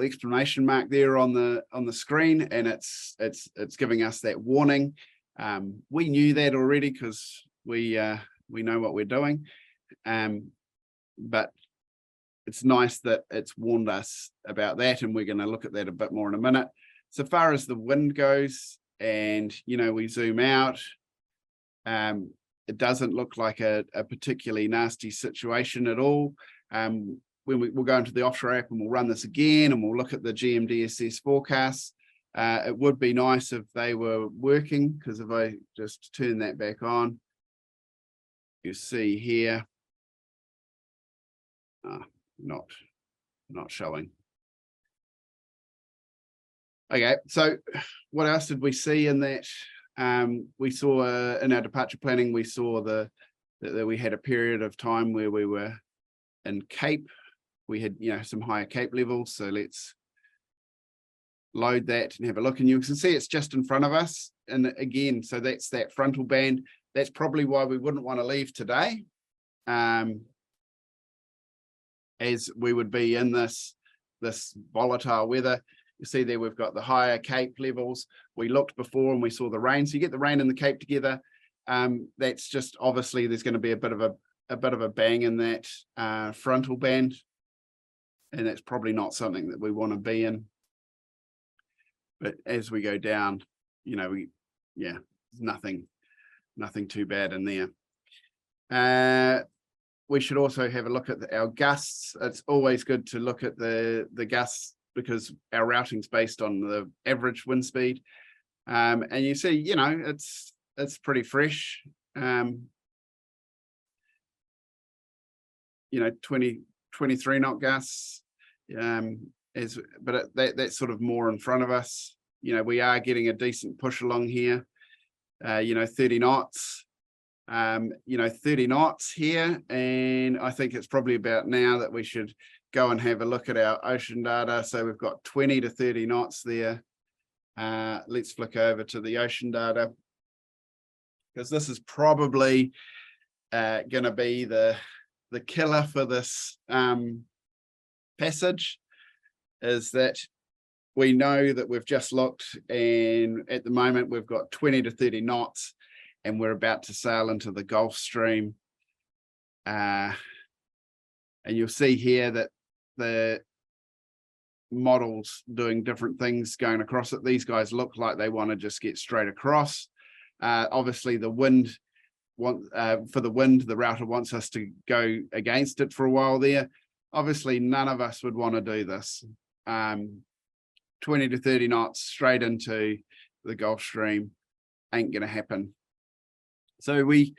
exclamation mark there on the screen, and it's giving us that warning. We knew that already because we know what we're doing, but it's nice that it's warned us about that, and we're going to look at that a bit more in a minute. So far as the wind goes, and we zoom out, it doesn't look like a particularly nasty situation at all. When we'll go into the offshore app and we'll run this again, and we'll look at the GMDSS forecasts. It would be nice if they were working, because if I just turn that back on, you see here, not showing. Okay, so what else did we see in that? We saw in our departure planning, we saw that we had a period of time where we were in Cape. We had, some higher Cape levels. So let's load that and have a look, and you can see it's just in front of us. And again, so that's that frontal band. That's probably why we wouldn't want to leave today, as we would be in this volatile weather. You see there we've got the higher Cape levels. We looked before and we saw the rain. So you get the rain and the Cape together. That's just obviously there's going to be a bit of a bang in that frontal band, and that's probably not something that we want to be in. But as we go down, nothing too bad in there. We should also have a look at our gusts. It's always good to look at the gusts because our routing's based on the average wind speed. And you see, it's pretty fresh. 23 knot gusts. But that's sort of more in front of us. We are getting a decent push along here. 30 knots. 30 knots here, and I think it's probably about now that we should go and have a look at our ocean data. So we've got 20 to 30 knots there. Let's flick over to the ocean data, because this is probably going to be the killer for this passage, is that we know that we've just looked, and at the moment we've got 20 to 30 knots, and we're about to sail into the Gulf Stream. And you'll see here that the model's doing different things going across it. These guys look like they want to just get straight across. Obviously, the wind, the router wants us to go against it for a while there. Obviously, none of us would want to do this. 20 to 30 knots straight into the Gulf Stream ain't going to happen. So we,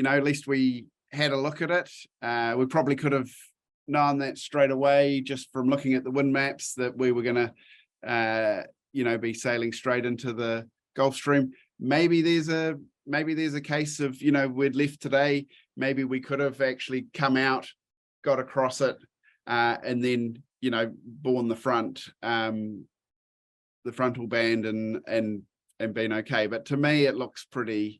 at least we had a look at it. We probably could have known that straight away just from looking at the wind maps that we were going to, be sailing straight into the Gulf Stream. Maybe there's a case of, we'd left today. Maybe we could have actually come out, got across it, and then, borne the frontal band and been okay. But to me, it looks pretty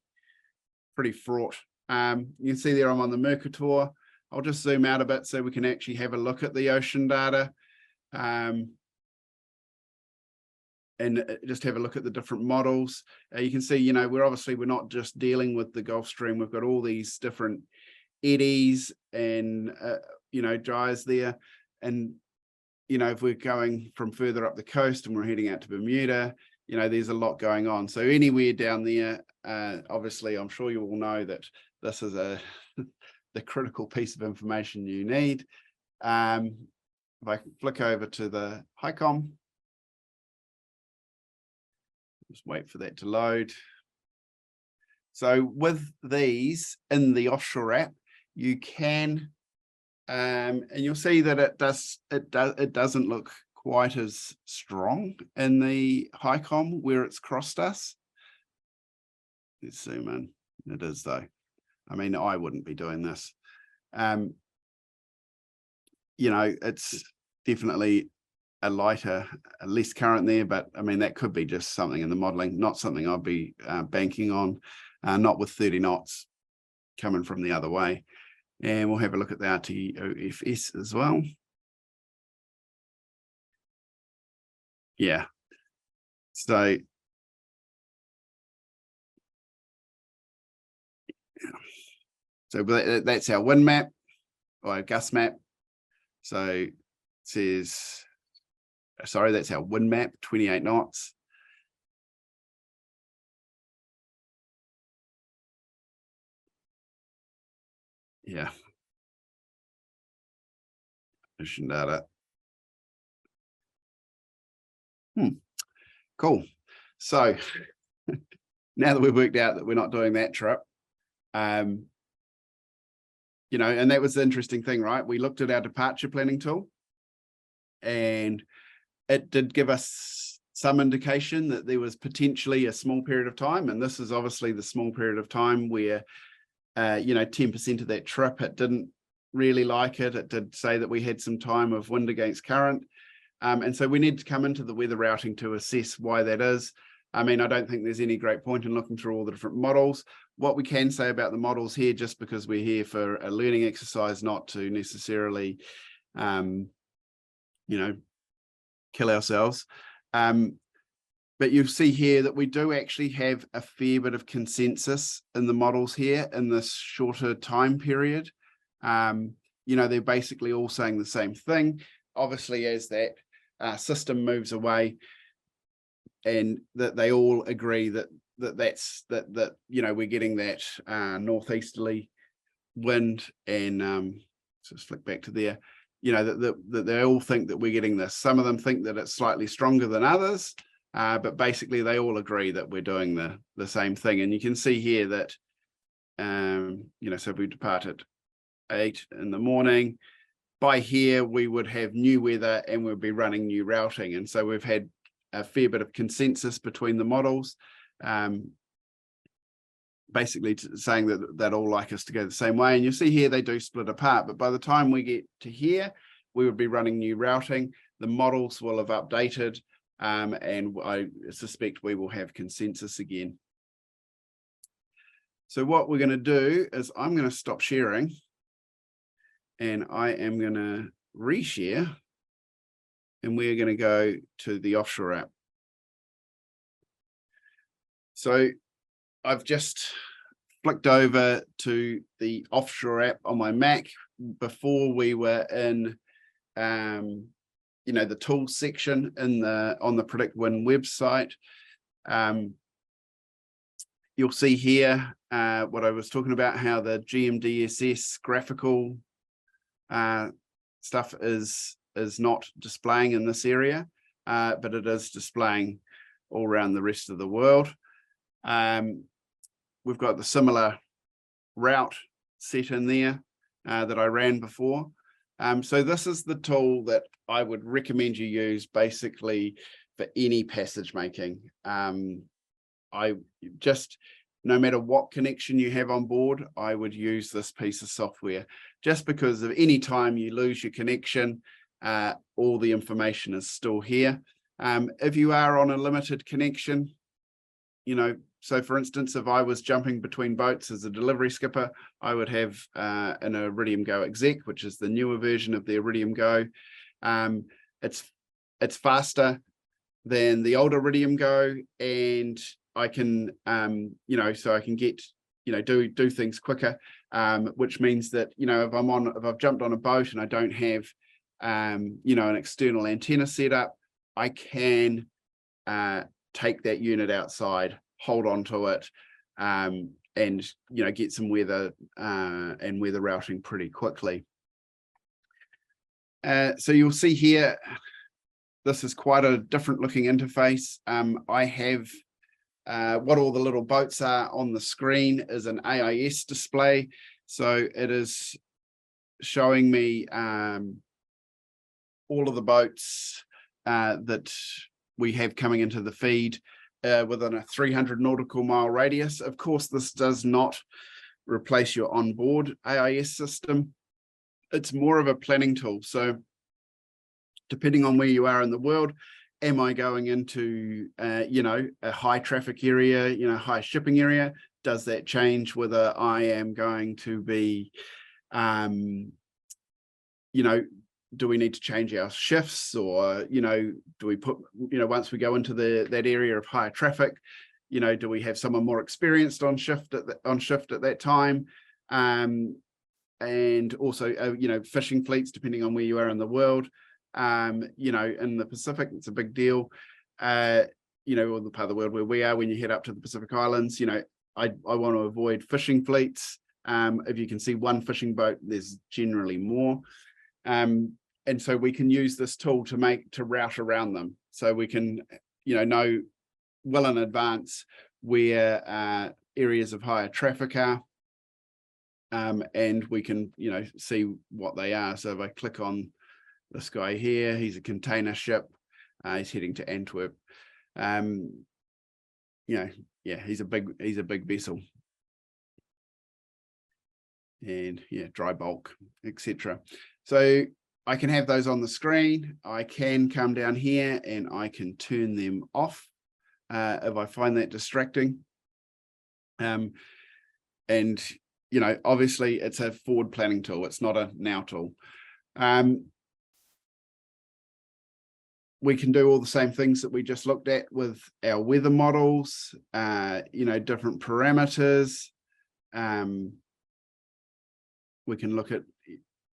fraught. You can see there I'm on the Mercator. I'll just zoom out a bit so we can actually have a look at the ocean data, and just have a look at the different models. You can see, we're not just dealing with the Gulf Stream. We've got all these different eddies and gyres there. And if we're going from further up the coast and we're heading out to Bermuda, there's a lot going on. So anywhere down there, obviously, I'm sure you all know that this is the critical piece of information you need. If I flick over to the HICOM, just wait for that to load. So with these in the offshore app, you can, and you'll see that it doesn't look quite as strong in the HICOM where it's crossed us. Let's zoom in. It is though. I mean, I wouldn't be doing this. It's definitely a less current there, but I mean, that could be just something in the modeling, not something I'd be banking on, not with 30 knots coming from the other way. And we'll have a look at the RTOFS as well. Yeah. So that's our wind map or our gust map. So it says, sorry, that's our wind map, 28 knots. Yeah. Ocean data. Cool. So now that we've worked out that we're not doing that trip, and that was the interesting thing, right? We looked at our departure planning tool, and it did give us some indication that there was potentially a small period of time, and this is obviously the small period of time where 10% of that trip, it didn't really like it. It did say that we had some time of wind against current. And so we need to come into the weather routing to assess why that is. I mean, I don't think there's any great point in looking through all the different models. What we can say about the models here, just because we're here for a learning exercise, not to necessarily, kill ourselves. But you'll see here that we do actually have a fair bit of consensus in the models here in this shorter time period. They're basically all saying the same thing. Obviously, as that system moves away, and that they all agree that we're getting that northeasterly wind, and just flick back to there. That they all think that we're getting this. Some of them think that it's slightly stronger than others, but basically they all agree that we're doing the same thing. And you can see here that so we depart at 8 in the morning. By here we would have new weather and we'll be running new routing. And so we've had a fair bit of consensus between the models, basically saying that all like us to go the same way. And you see here they do split apart, but by the time we get to here, we would be running new routing. The models will have updated, and I suspect we will have consensus again. So what we're going to do is I'm going to stop sharing, and I am going to reshare, and we're going to go to the offshore app. So I've just flicked over to the offshore app on my Mac. Before we were in, the tools section on the PredictWind website. You'll see here what I was talking about, how the GMDSS graphical stuff is not displaying in this area, but it is displaying all around the rest of the world. We've got the similar route set in there that I ran before. So this is the tool that I would recommend you use basically for any passage making. No matter what connection you have on board, I would use this piece of software, just because of any time you lose your connection, all the information is still here. If you are on a limited connection, so for instance, if I was jumping between boats as a delivery skipper, I would have an Iridium Go exec, which is the newer version of the Iridium Go. It's faster than the old Iridium Go, and I can, so I can get, do things quicker, which means that, if I've jumped on a boat and I don't have, an external antenna set up, I can take that unit outside, hold on to it, and get some weather and weather routing pretty quickly. So you'll see here, this is quite a different looking interface. I have what all the little boats are on the screen is an AIS display. So it is showing me all of the boats that we have coming into the feed within a 300 nautical mile radius. Of course, this does not replace your onboard AIS system. It's more of a planning tool. So depending on where you are in the world, am I going into, a high traffic area, high shipping area? Does that change whether I am going to be, do we need to change our shifts, or, do we put, once we go into that area of higher traffic, do we have someone more experienced on shift at that time? And also, fishing fleets, depending on where you are in the world. In the Pacific, it's a big deal. Or the part of the world where we are, when you head up to the Pacific Islands, I want to avoid fishing fleets. If you can see one fishing boat, there's generally more. And so we can use this tool to route around them. So we can, know well in advance where areas of higher traffic are. And we can, see what they are. So if I click on this guy here, he's a container ship. He's heading to Antwerp. Yeah, he's a big vessel. And yeah, dry bulk, etc. So I can have those on the screen. I can come down here and I can turn them off if I find that distracting. And obviously it's a forward planning tool. It's not a now tool. We can do all the same things that we just looked at with our weather models, different parameters. We can look at,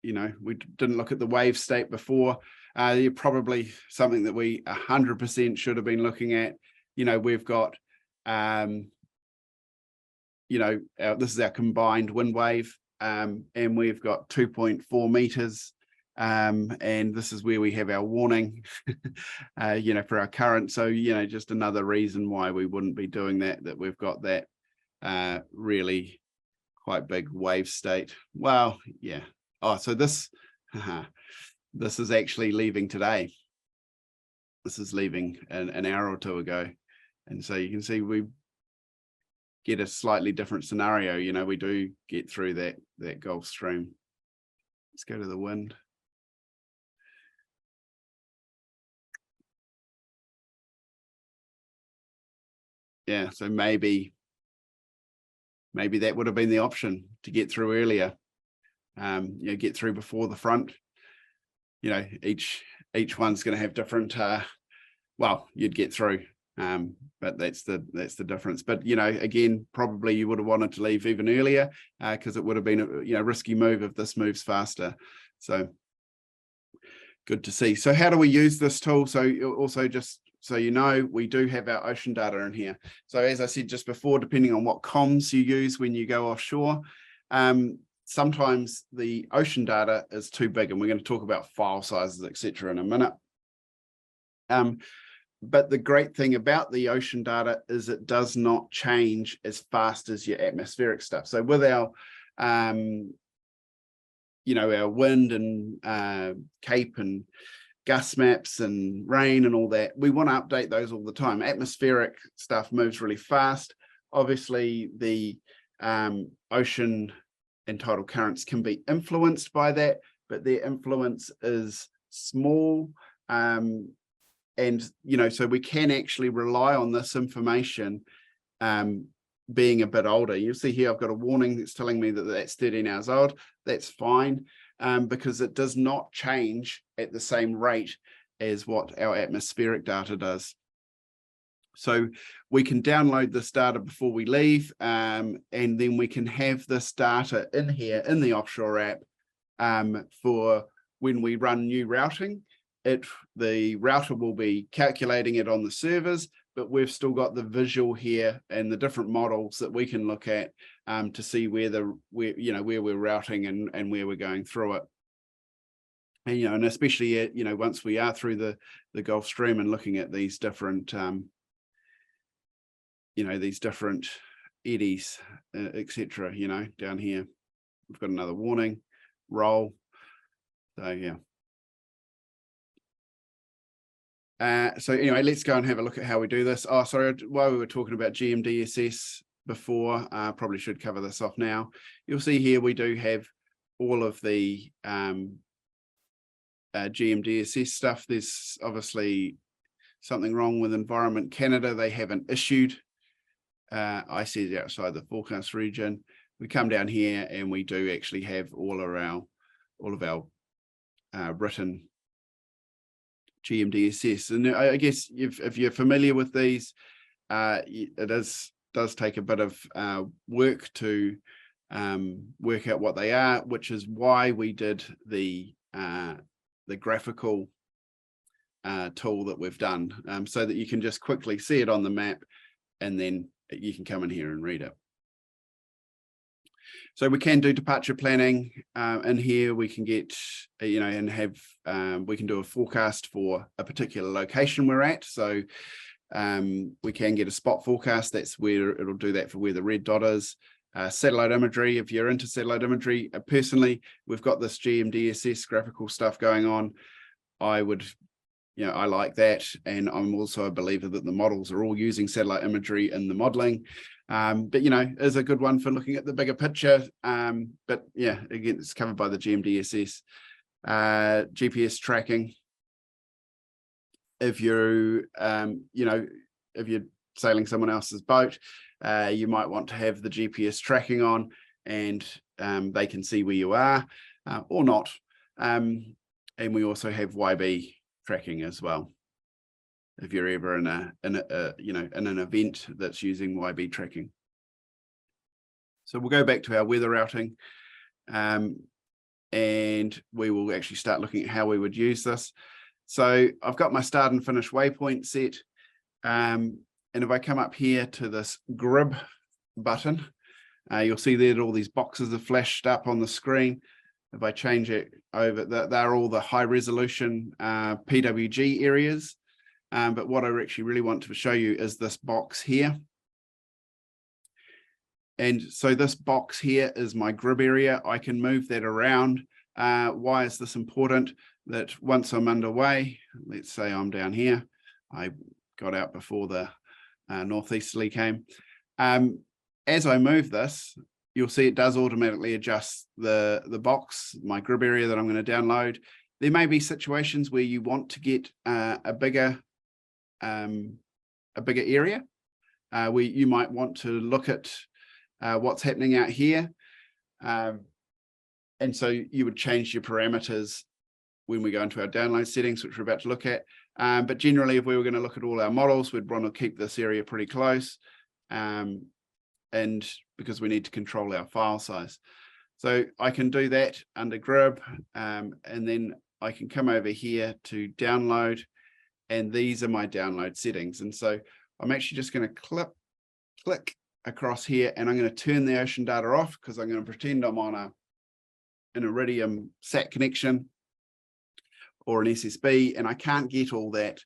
we didn't look at the wave state before. Probably something that we 100% should have been looking at. We've got, this is our combined wind wave, and we've got 2.4 meters. And this is where we have our warning, for our current. So, just another reason why we wouldn't be doing that we've got that really quite big wave state. Well, yeah. Oh, so this is actually leaving today. This is leaving an hour or two ago. And so you can see we get a slightly different scenario. We do get through that Gulf Stream. Let's go to the wind. Yeah, so maybe that would have been the option to get through earlier. Get through before the front. Each one's going to have different. You'd get through, but that's the difference. But again, probably you would have wanted to leave even earlier because it would have been a risky move if this moves faster. So good to see. So how do we use this tool? So also just so we do have our ocean data in here. So as I said just before, depending on what comms you use when you go offshore, sometimes the ocean data is too big, and we're going to talk about file sizes, etc. in a minute. But the great thing about the ocean data is it does not change as fast as your atmospheric stuff. So with our our wind and CAPE and gust maps and rain and all that, we want to update those all the time. Atmospheric stuff moves really fast. Obviously, the ocean and tidal currents can be influenced by that, but their influence is small. And so we can actually rely on this information being a bit older. You'll see here I've got a warning that's telling me that that's 13 hours old. That's fine, because it does not change at the same rate as what our atmospheric data does. So we can download this data before we leave, and then we can have this data in here in the offshore app for when we run new routing. The router will be calculating it on the servers, but we've still got the visual here and the different models that we can look at to see where we're routing and where we're going through it. And and especially once we are through the Gulf Stream and looking at these different these different eddies, etc. Down here we've got another warning roll. So yeah. So anyway, let's go and have a look at how we do this. Oh, sorry, while we were talking about GMDSS before, probably should cover this off now. You'll see here we do have all of the GMDSS stuff. There's obviously something wrong with Environment Canada. They haven't issued ICs outside the forecast region. We come down here and we do actually have all of our written GMDSS, and I guess if you're familiar with these, it does take a bit of work to work out what they are, which is why we did the graphical tool that we've done, so that you can just quickly see it on the map, and then you can come in here and read it. So we can do departure planning in here. We can get, and have, we can do a forecast for a particular location we're at. So we can get a spot forecast. That's where it'll do that for where the red dot is. Satellite imagery, if you're into satellite imagery, personally, we've got this GMDSS graphical stuff going on. I would, I like that. And I'm also a believer that the models are all using satellite imagery in the modeling. But, is a good one for looking at the bigger picture. But yeah, again, it's covered by the GMDSS. GPS tracking. If you're, if you're sailing someone else's boat, you might want to have the GPS tracking on, and they can see where you are or not. And we also have YB tracking as well, if you're ever in an event that's using YB tracking. So we'll go back to our weather routing, and we will actually start looking at how we would use this. So I've got my start and finish waypoint set. And if I come up here to this grid button, you'll see that all these boxes are flashed up on the screen. If I change it over, they're all the high resolution PWG areas. But what I actually really want to show you is this box here. And so this box here is my grid area. I can move that around. Why is this important? That once I'm underway, let's say I'm down here, I got out before the northeasterly came. As I move this, you'll see it does automatically adjust the box, my grid area that I'm going to download. There may be situations where you want to get a bigger area, where you might want to look at what's happening out here. And so you would change your parameters when we go into our download settings, which we're about to look at. But generally, if we were going to look at all our models, we'd want to keep this area pretty close, and because we need to control our file size. So I can do that under grid, and then I can come over here to download, and these are my download settings. And so I'm actually just going to click across here, and I'm going to turn the ocean data off, because I'm going to pretend I'm on an Iridium SAT connection or an SSB, and I can't get all that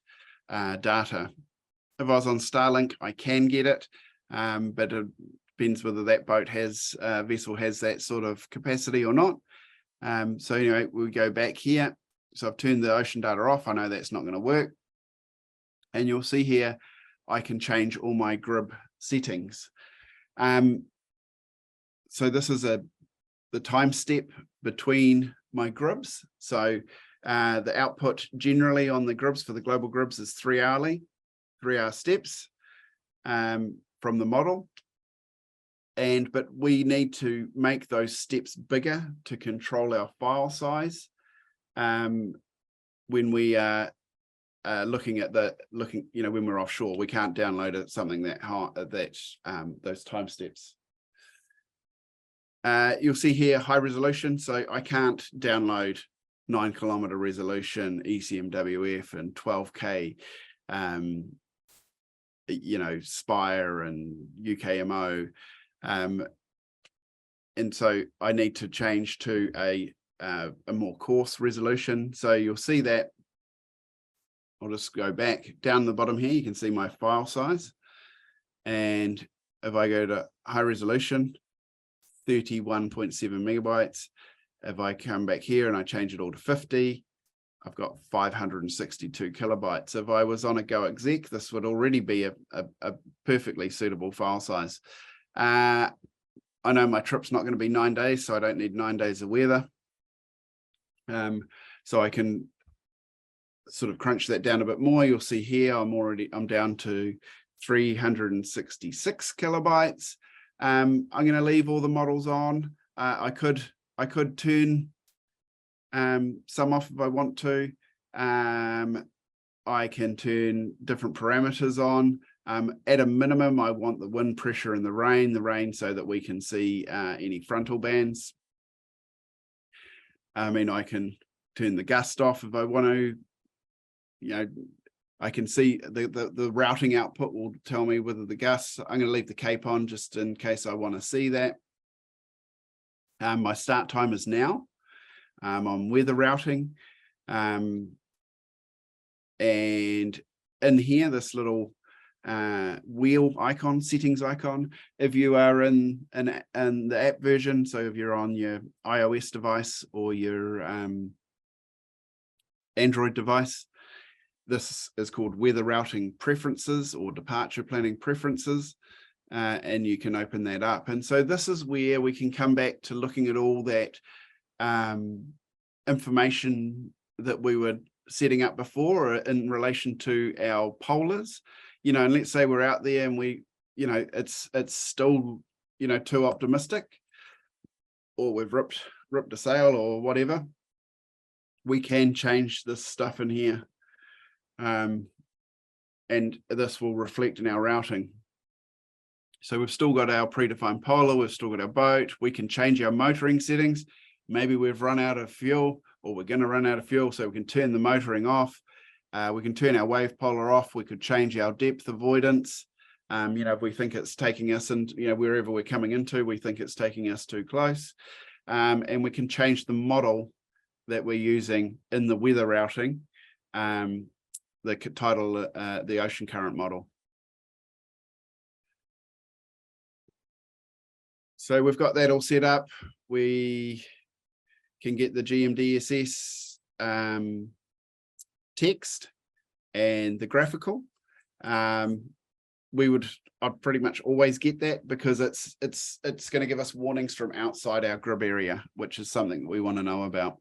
data. If I was on Starlink, I can get it, but it depends whether that boat vessel has that sort of capacity or not. So anyway, we go back here. So I've turned the ocean data off. I know that's not going to work. And you'll see here, I can change all my grid settings. So this is the time step between my grids. So the output generally on the grids for the global grids is 3 hour steps from the model. But we need to make those steps bigger to control our file size when we are looking at when we're offshore. We can't download it something that high, those time steps. You'll see here high resolution, so I can't download 9 kilometer resolution ECMWF and 12K Spire and UKMO, and so I need to change to a more coarse resolution. So you'll see that. I'll just go back down the bottom here. You can see my file size, and if I go to high resolution, 31.7 megabytes. If I come back here and I change it all to 50, I've got 562 kilobytes. If I was on a Go Exec, this would already be a perfectly suitable file size. I know my trip's not going to be 9 days, so I don't need 9 days of weather. So I can sort of crunch that down a bit more. You'll see here, I'm down to 366 kilobytes. I'm going to leave all the models on. I could turn some off if I want to. I can turn different parameters on. At a minimum, I want the wind pressure and the rain so that we can see any frontal bands. I mean, I can turn the gust off if I want to. I can see the routing output will tell me whether the gusts. I'm going to leave the CAPE on just in case I want to see that. My start time is now. On weather routing. And in here, this little wheel icon, settings icon, if you are in the app version, so if you're on your iOS device or your Android device, this is called weather routing preferences or departure planning preferences. And you can open that up. And so this is where we can come back to looking at all that information that we were setting up before in relation to our polars, and let's say we're out there and we, it's still, too optimistic, or we've ripped a sail or whatever. We can change this stuff in here. And this will reflect in our routing. So we've still got our predefined polar, we've still got our boat, we can change our motoring settings. Maybe we've run out of fuel, or we're going to run out of fuel, so we can turn the motoring off. We can turn our wave polar off. We could change our depth avoidance. If we think it's taking us into, wherever we're coming into, we think it's taking us too close. And we can change the model that we're using in the weather routing, the title, the ocean current model. So we've got that all set up. We can get the GMDSS text and the graphical. I'd pretty much always get that because it's going to give us warnings from outside our grid area, which is something we want to know about.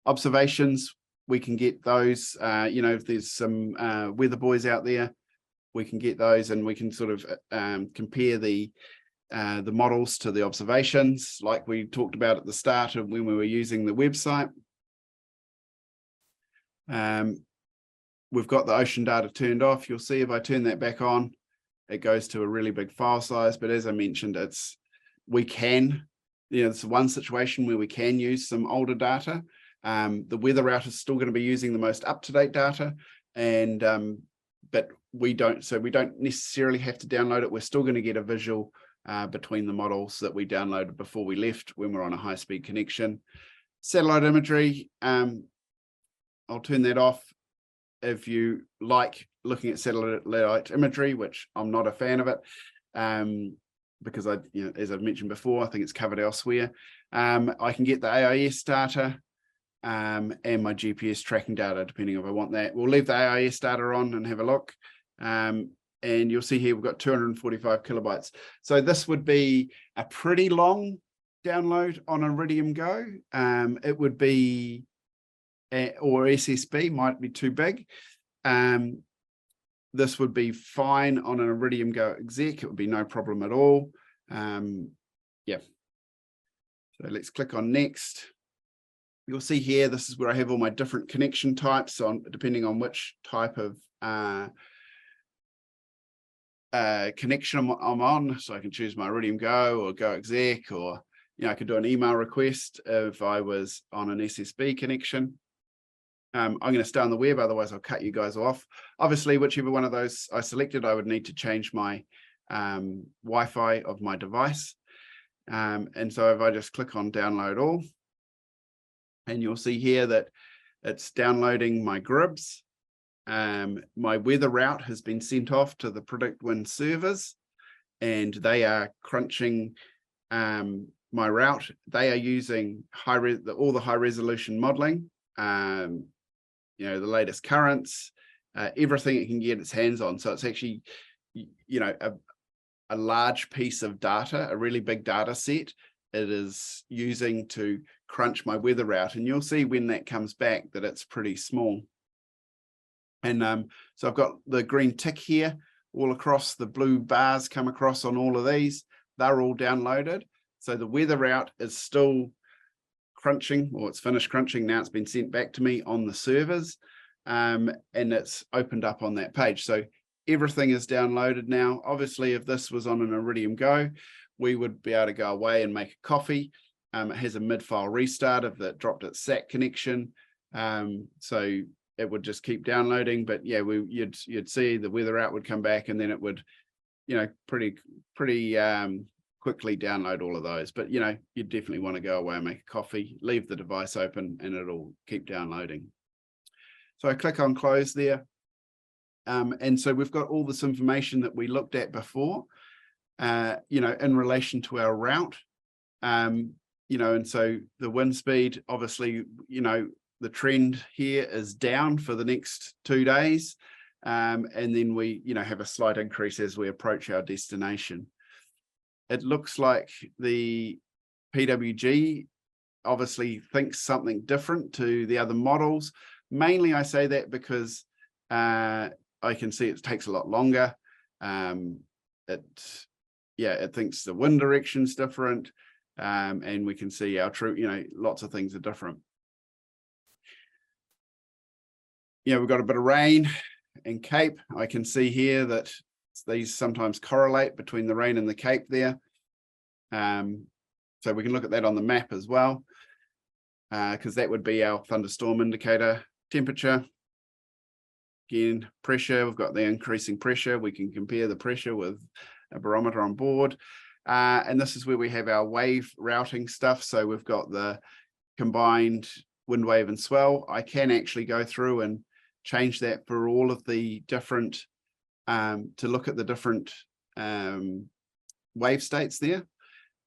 Observations, we can get those. If there's some weather buoys out there, we can get those, and we can sort of compare the models to the observations, like we talked about at the start of when we were using the website. We've got the ocean data turned off. You'll see if I turn that back on, it goes to a really big file size. But as I mentioned, it's one situation where we can use some older data. The weather route is still going to be using the most up-to-date data, and but we don't necessarily have to download it. We're still going to get a visual between the models that we downloaded before we left when we're on a high-speed connection. Satellite imagery, I'll turn that off. If you like looking at satellite imagery, which I'm not a fan of it, because as I've mentioned before, I think it's covered elsewhere. I can get the AIS data and my GPS tracking data, depending if I want that. We'll leave the AIS data on and have a look. And you'll see here we've got 245 kilobytes. So this would be a pretty long download on Iridium Go. It would be, or SSB might be too big. This would be fine on an Iridium Go exec. It would be no problem at all. Yeah. So let's click on next. You'll see here, this is where I have all my different connection types depending on which type of connection I'm on. So I can choose my Iridium Go or Go exec, or I could do an email request if I was on an SSB connection. I'm going to stay on the web, otherwise I'll cut you guys off. Obviously, whichever one of those I selected, I would need to change my Wi-Fi of my device. And so if I just click on download all, and you'll see here that it's downloading my GRIBs. My weather route has been sent off to the PredictWind servers, and they are crunching my route. They are using all the high resolution modeling, the latest currents, everything it can get its hands on. So it's actually, a large piece of data, a really big data set it is using to crunch my weather route. And you'll see when that comes back that it's pretty small. And so I've got the green tick here all across, the blue bars come across on all of these. They're all downloaded. So the weather route is still crunching, or it's finished crunching. Now it's been sent back to me on the servers, and it's opened up on that page. So everything is downloaded now. Obviously, if this was on an Iridium Go, we would be able to go away and make a coffee. It has a mid-file restart if it dropped its SAT connection. So it would just keep downloading. But yeah, you'd see the weather out would come back, and then it would, pretty quickly download all of those. But you definitely want to go away and make a coffee, leave the device open, and it'll keep downloading. So I click on close there. And so we've got all this information that we looked at before, in relation to our route. And so the wind speed, obviously, the trend here is down for the next 2 days. And then we, have a slight increase as we approach our destination. It looks like the PWG obviously thinks something different to the other models. Mainly I say that because I can see it takes a lot longer. It thinks the wind direction's different. And we can see our true, lots of things are different. We've got a bit of rain in Cape. I can see here that these sometimes correlate between the rain and the Cape there. So we can look at that on the map as well, because that would be our thunderstorm indicator. Temperature, again, pressure, we've got the increasing pressure. We can compare the pressure with a barometer on board. And this is where we have our wave routing stuff. So we've got the combined wind, wave, and swell. I can actually go through and change that for all of the different, to look at the different wave states there,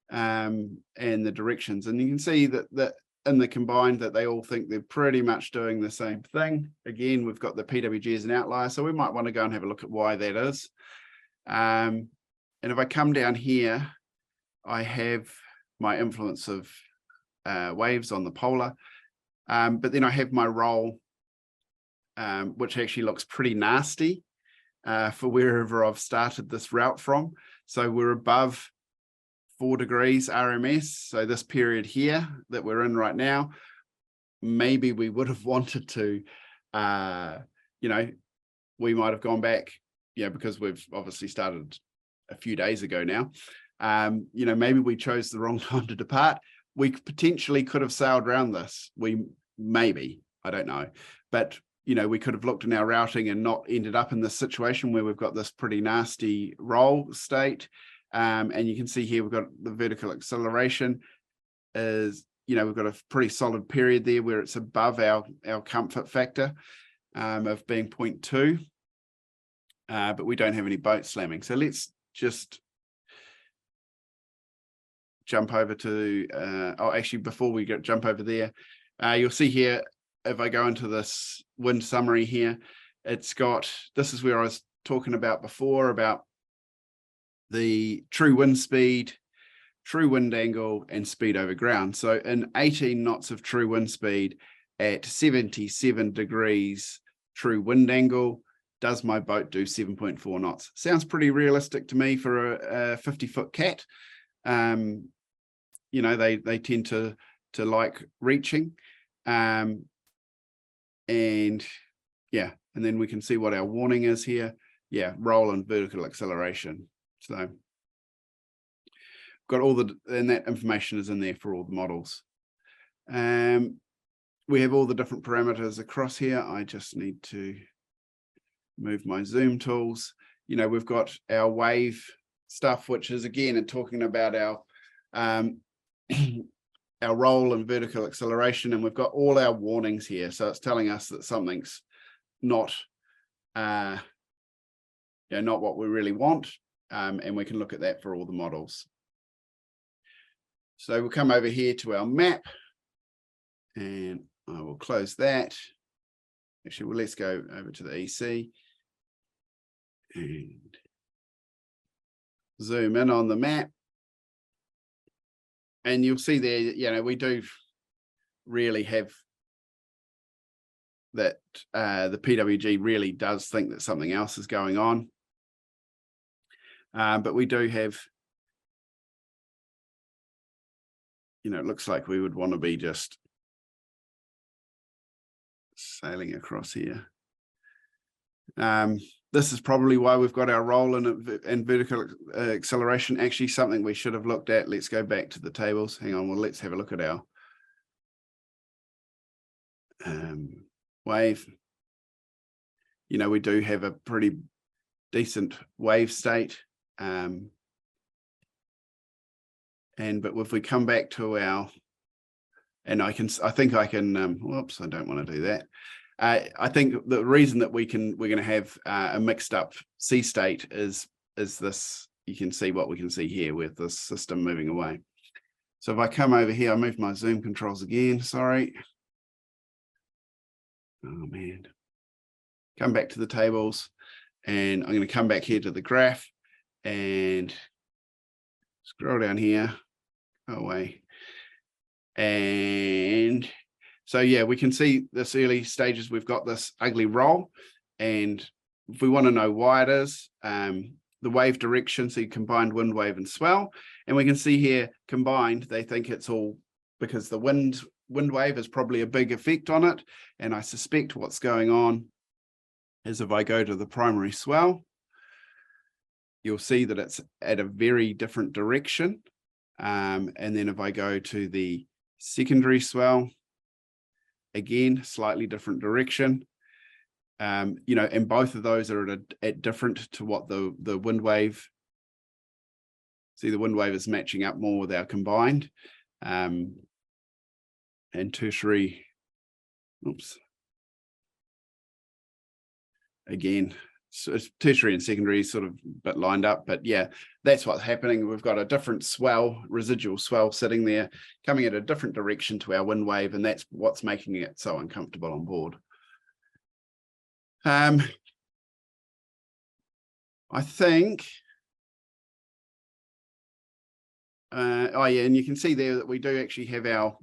and the directions. And you can see that in the combined that they all think they're pretty much doing the same thing. Again, we've got the PWG as an outlier, so we might want to go and have a look at why that is. And if I come down here, I have my influence of waves on the polar, but then I have my roll, which actually looks pretty nasty for wherever I've started this route from. So we're above 4 degrees RMS. So this period here that we're in right now, maybe we would have wanted to, we might have gone back, because we've obviously started a few days ago now. Maybe we chose the wrong time to depart. We potentially could have sailed around this. Maybe, I don't know. But, we could have looked in our routing and not ended up in this situation where we've got this pretty nasty roll state. And you can see here, we've got the vertical acceleration is, we've got a pretty solid period there where it's above our comfort factor of being 0.2. But we don't have any boat slamming. So let's just jump over to, actually, before we jump over there, you'll see here, if I go into this wind summary here, it's got, this is where I was talking about before, about the true wind speed, true wind angle, and speed over ground. So in 18 knots of true wind speed at 77 degrees true wind angle, does my boat do 7.4 knots? Sounds pretty realistic to me for a 50-foot cat. They tend to like reaching. And then we can see what our warning is here. Roll and vertical acceleration. So got all and that information is in there for all the models. We have all the different parameters across here. I just need to move my zoom tools. We've got our wave stuff, which is again talking about our our roll and vertical acceleration, and we've got all our warnings here. So it's telling us that something's not not what we really want. And we can look at that for all the models. So we'll come over here to our map, and I will close that. Actually, well, let's go over to the EC and zoom in on the map. And you'll see there, we do really have that the PWG really does think that something else is going on. But we do have, it looks like we would want to be just sailing across here. This is probably why we've got our roll and vertical acceleration. Actually, something we should have looked at. Let's go back to the tables. Hang on, well, let's have a look at our wave. We do have a pretty decent wave state. But if we come back to our, and I think I can, whoops, I don't want to do that. I think the reason that we're going to have a mixed up sea state is this. You can see what we can see here with this system moving away. So if I come over here, I move my zoom controls again, sorry. Oh man. Come back to the tables, and I'm going to come back here to the graph and scroll down here, go away. And so, yeah, we can see this early stages. We've got this ugly roll, and if we want to know why it is, the wave direction, so you combined wind wave and swell, and we can see here combined, they think it's all because the wind wave is probably a big effect on it. And I suspect what's going on is if I go to the primary swell, you'll see that it's at a very different direction. And then if I go to the secondary swell, again, slightly different direction. You know, and both of those are at different to what the wind wave. See, the wind wave is matching up more with our combined. And tertiary, oops. Again, so tertiary and secondary sort of a bit lined up, but yeah, that's what's happening. We've got a different swell, residual swell sitting there, coming at a different direction to our wind wave, and that's what's making it so uncomfortable on board. I think, oh yeah, and you can see there that we do actually have our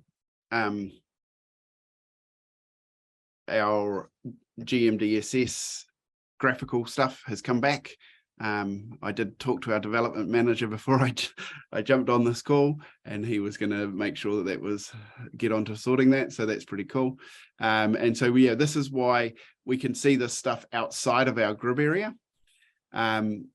GMDSS graphical stuff has come back. I did talk to our development manager before I jumped on this call, and he was going to make sure that that was get onto sorting that. So that's pretty cool. And so yeah, this is why we can see this stuff outside of our grid area, and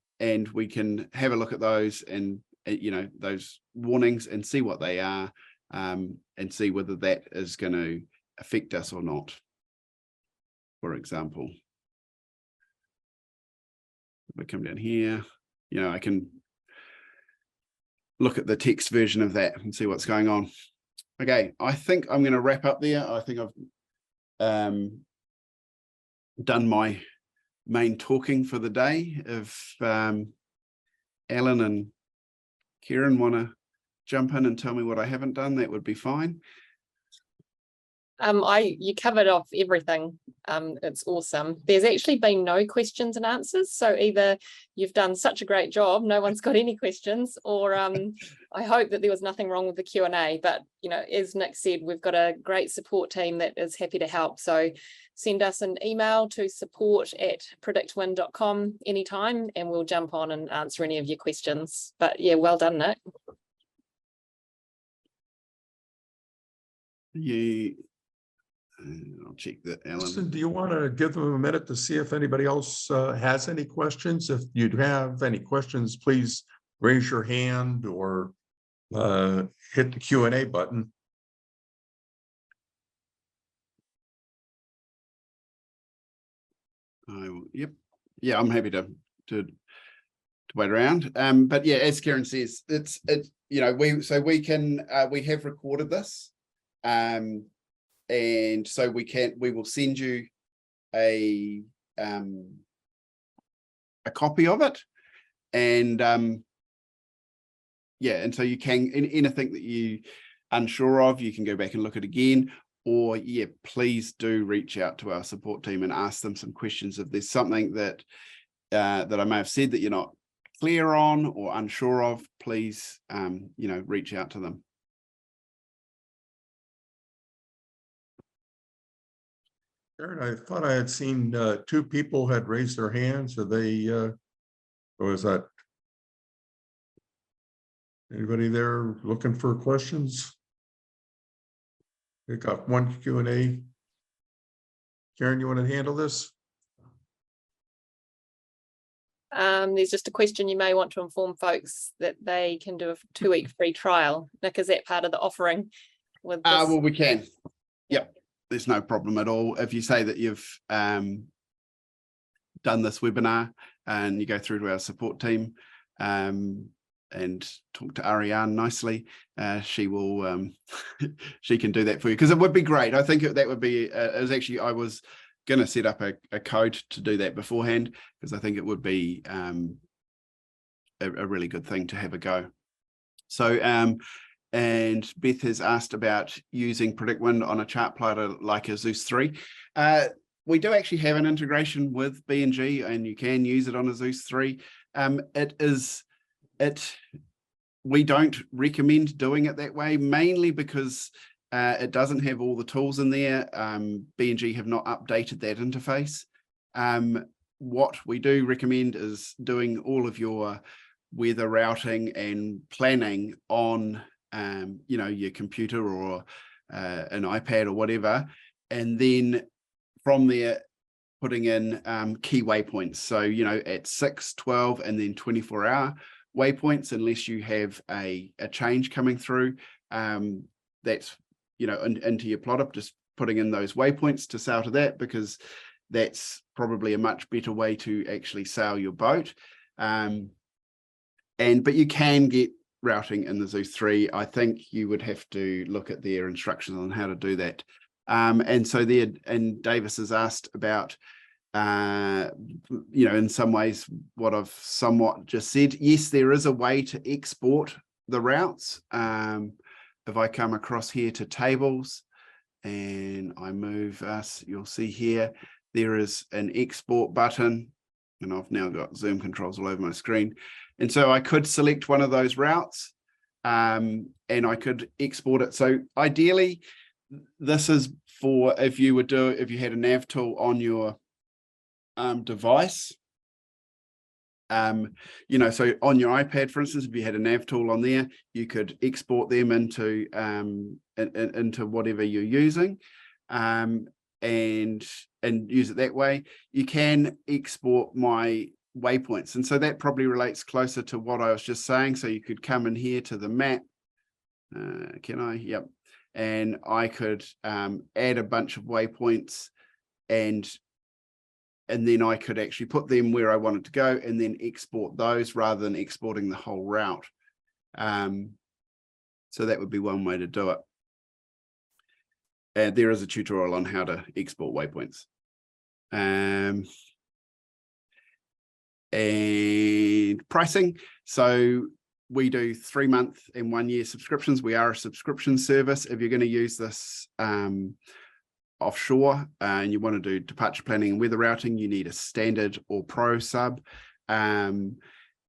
we can have a look at those and you know, those warnings and see what they are, and see whether that is going to affect us or not. For example, if I come down here, you know, I can look at the text version of that and see what's going on. Okay, I think I'm going to wrap up there. I think I've done my main talking for the day. If Alan and Kieran want to jump in and tell me what I haven't done, that would be fine. You covered off everything. It's awesome. There's actually been no questions and answers. So either you've done such a great job, no one's got any questions, or I hope that there was nothing wrong with the Q&A. But, you know, as Nick said, we've got a great support team that is happy to help. So send us an email to support@predictwind.com anytime, and we'll jump on and answer any of your questions. But yeah, well done, Nick. I'll check that, Alan. Listen, do you want to give them a minute to see if anybody else has any questions? If you have any questions, please raise your hand or hit the Q&A button. Yep. Yeah, I'm happy to wait around. But yeah, as Kieran says, it's you know, we have recorded this. And so we will send you a copy of it, and yeah, and so you can, anything that you unsure of, you can go back and look at again, or yeah, please do reach out to our support team and ask them some questions. If there's something that that I may have said that you're not clear on or unsure of, please you know, reach out to them. Aaron, I thought I had seen two people had raised their hands. Are they, or was that anybody there looking for questions? We got one Q&A. Karen, you want to handle this? There's just a question. You may want to inform folks that they can do a 2-week free trial. Nick, is that part of the offering? With this? Well, we can. Yep. There's no problem at all. If you say that you've done this webinar and you go through to our support team and talk to Ariane nicely, she will she can do that for you, because it would be great. I think that would be it was actually, I was going to set up a code to do that beforehand, because I think it would be a really good thing to have a go. So And Beth has asked about using PredictWind on a chart plotter like a Zeus 3. We do actually have an integration with B&G, and you can use it on a Zeus 3. We don't recommend doing it that way, mainly because it doesn't have all the tools in there. B&G have not updated that interface. What we do recommend is doing all of your weather routing and planning on your computer or an iPad or whatever, and then from there putting in key waypoints. So at 6, 12 and then 24-hour waypoints, unless you have a change coming through, that's into your plotter, just putting in those waypoints to sail to that, because that's probably a much better way to actually sail your boat. But you can get routing in the Zeus 3. I think you would have to look at their instructions on how to do that. And so there, and Davis has asked about, in some ways what I've somewhat just said. Yes, there is a way to export the routes. If I come across here to tables and I move us, you'll see here, there is an export button, and I've now got zoom controls all over my screen. And so I could select one of those routes, and I could export it. So ideally, this is for if you had a nav tool on your device. So on your iPad, for instance, if you had a nav tool on there, you could export them into whatever you're using, and use it that way. You can export my waypoints, and so that probably relates closer to what I was just saying. So you could come in here to the map. Can I? Yep. And I could add a bunch of waypoints, and then I could actually put them where I wanted to go and then export those rather than exporting the whole route. So that would be one way to do it. And there is a tutorial on how to export waypoints. And pricing. So we do 3-month and 1-year subscriptions. We are a subscription service. If you're going to use this offshore and you want to do departure planning and weather routing, you need a standard or pro sub. And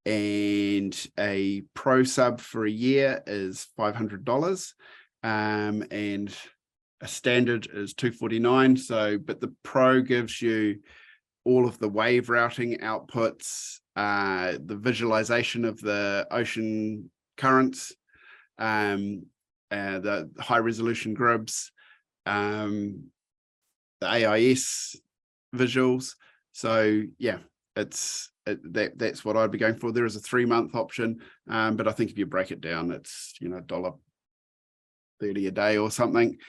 a pro sub for a year is $500, and a standard is $249. So, but the pro gives you all of the wave routing outputs, the visualization of the ocean currents, the high resolution grids, the AIS visuals. So yeah, that's what I'd be going for. There is a 3-month option, but I think if you break it down, it's $1.30 a day or something.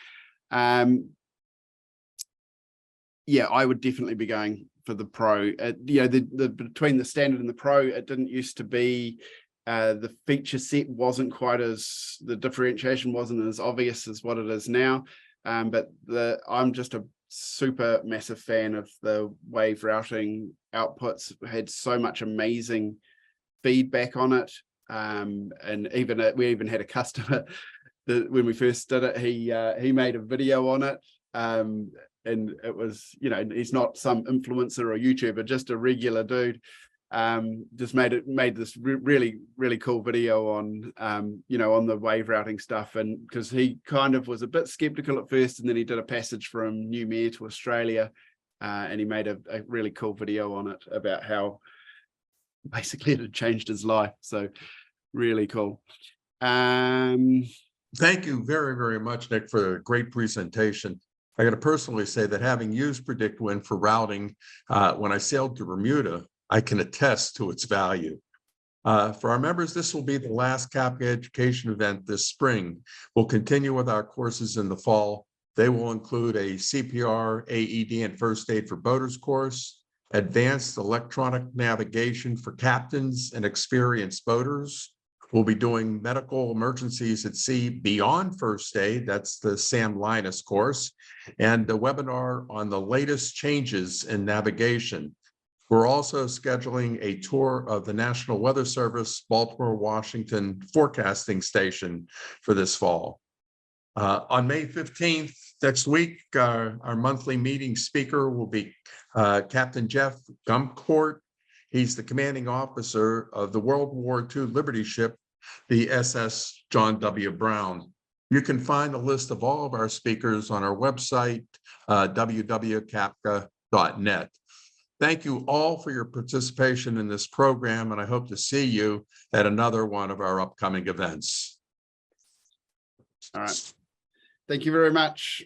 Yeah, I would definitely be going for the pro. Between the standard and the pro, it didn't used to be, the feature set wasn't quite as, the differentiation wasn't as obvious as what it is now. But I'm just a super massive fan of the wave routing outputs. Had so much amazing feedback on it. And we even had a customer that when we first did it, he made a video on it. And it was, he's not some influencer or YouTuber, just a regular dude. Just made this really, really cool video on, on the wave routing stuff. And because he kind of was a bit skeptical at first, and then he did a passage from Newmere to Australia, and he made a really cool video on it about how basically it had changed his life. So really cool. Thank you very, very much, Nick, for a great presentation. I got to personally say that having used PredictWind for routing when I sailed to Bermuda, I can attest to its value. For our members, this will be the last CAPCA education event this spring. We'll continue with our courses in the fall. They will include a CPR, AED, and first aid for boaters course, advanced electronic navigation for captains and experienced boaters. We'll be doing medical emergencies at sea beyond first aid. That's the Sam Linus course, and the webinar on the latest changes in navigation. We're also scheduling a tour of the National Weather Service Baltimore, Washington forecasting station for this fall. On May 15th, next week, our monthly meeting speaker will be Captain Jeff Gumcourt. He's the commanding officer of the World War II Liberty ship, the SS John W. Brown. You can find a list of all of our speakers on our website, www.capca.net. Thank you all for your participation in this program, and I hope to see you at another one of our upcoming events. All right. Thank you very much.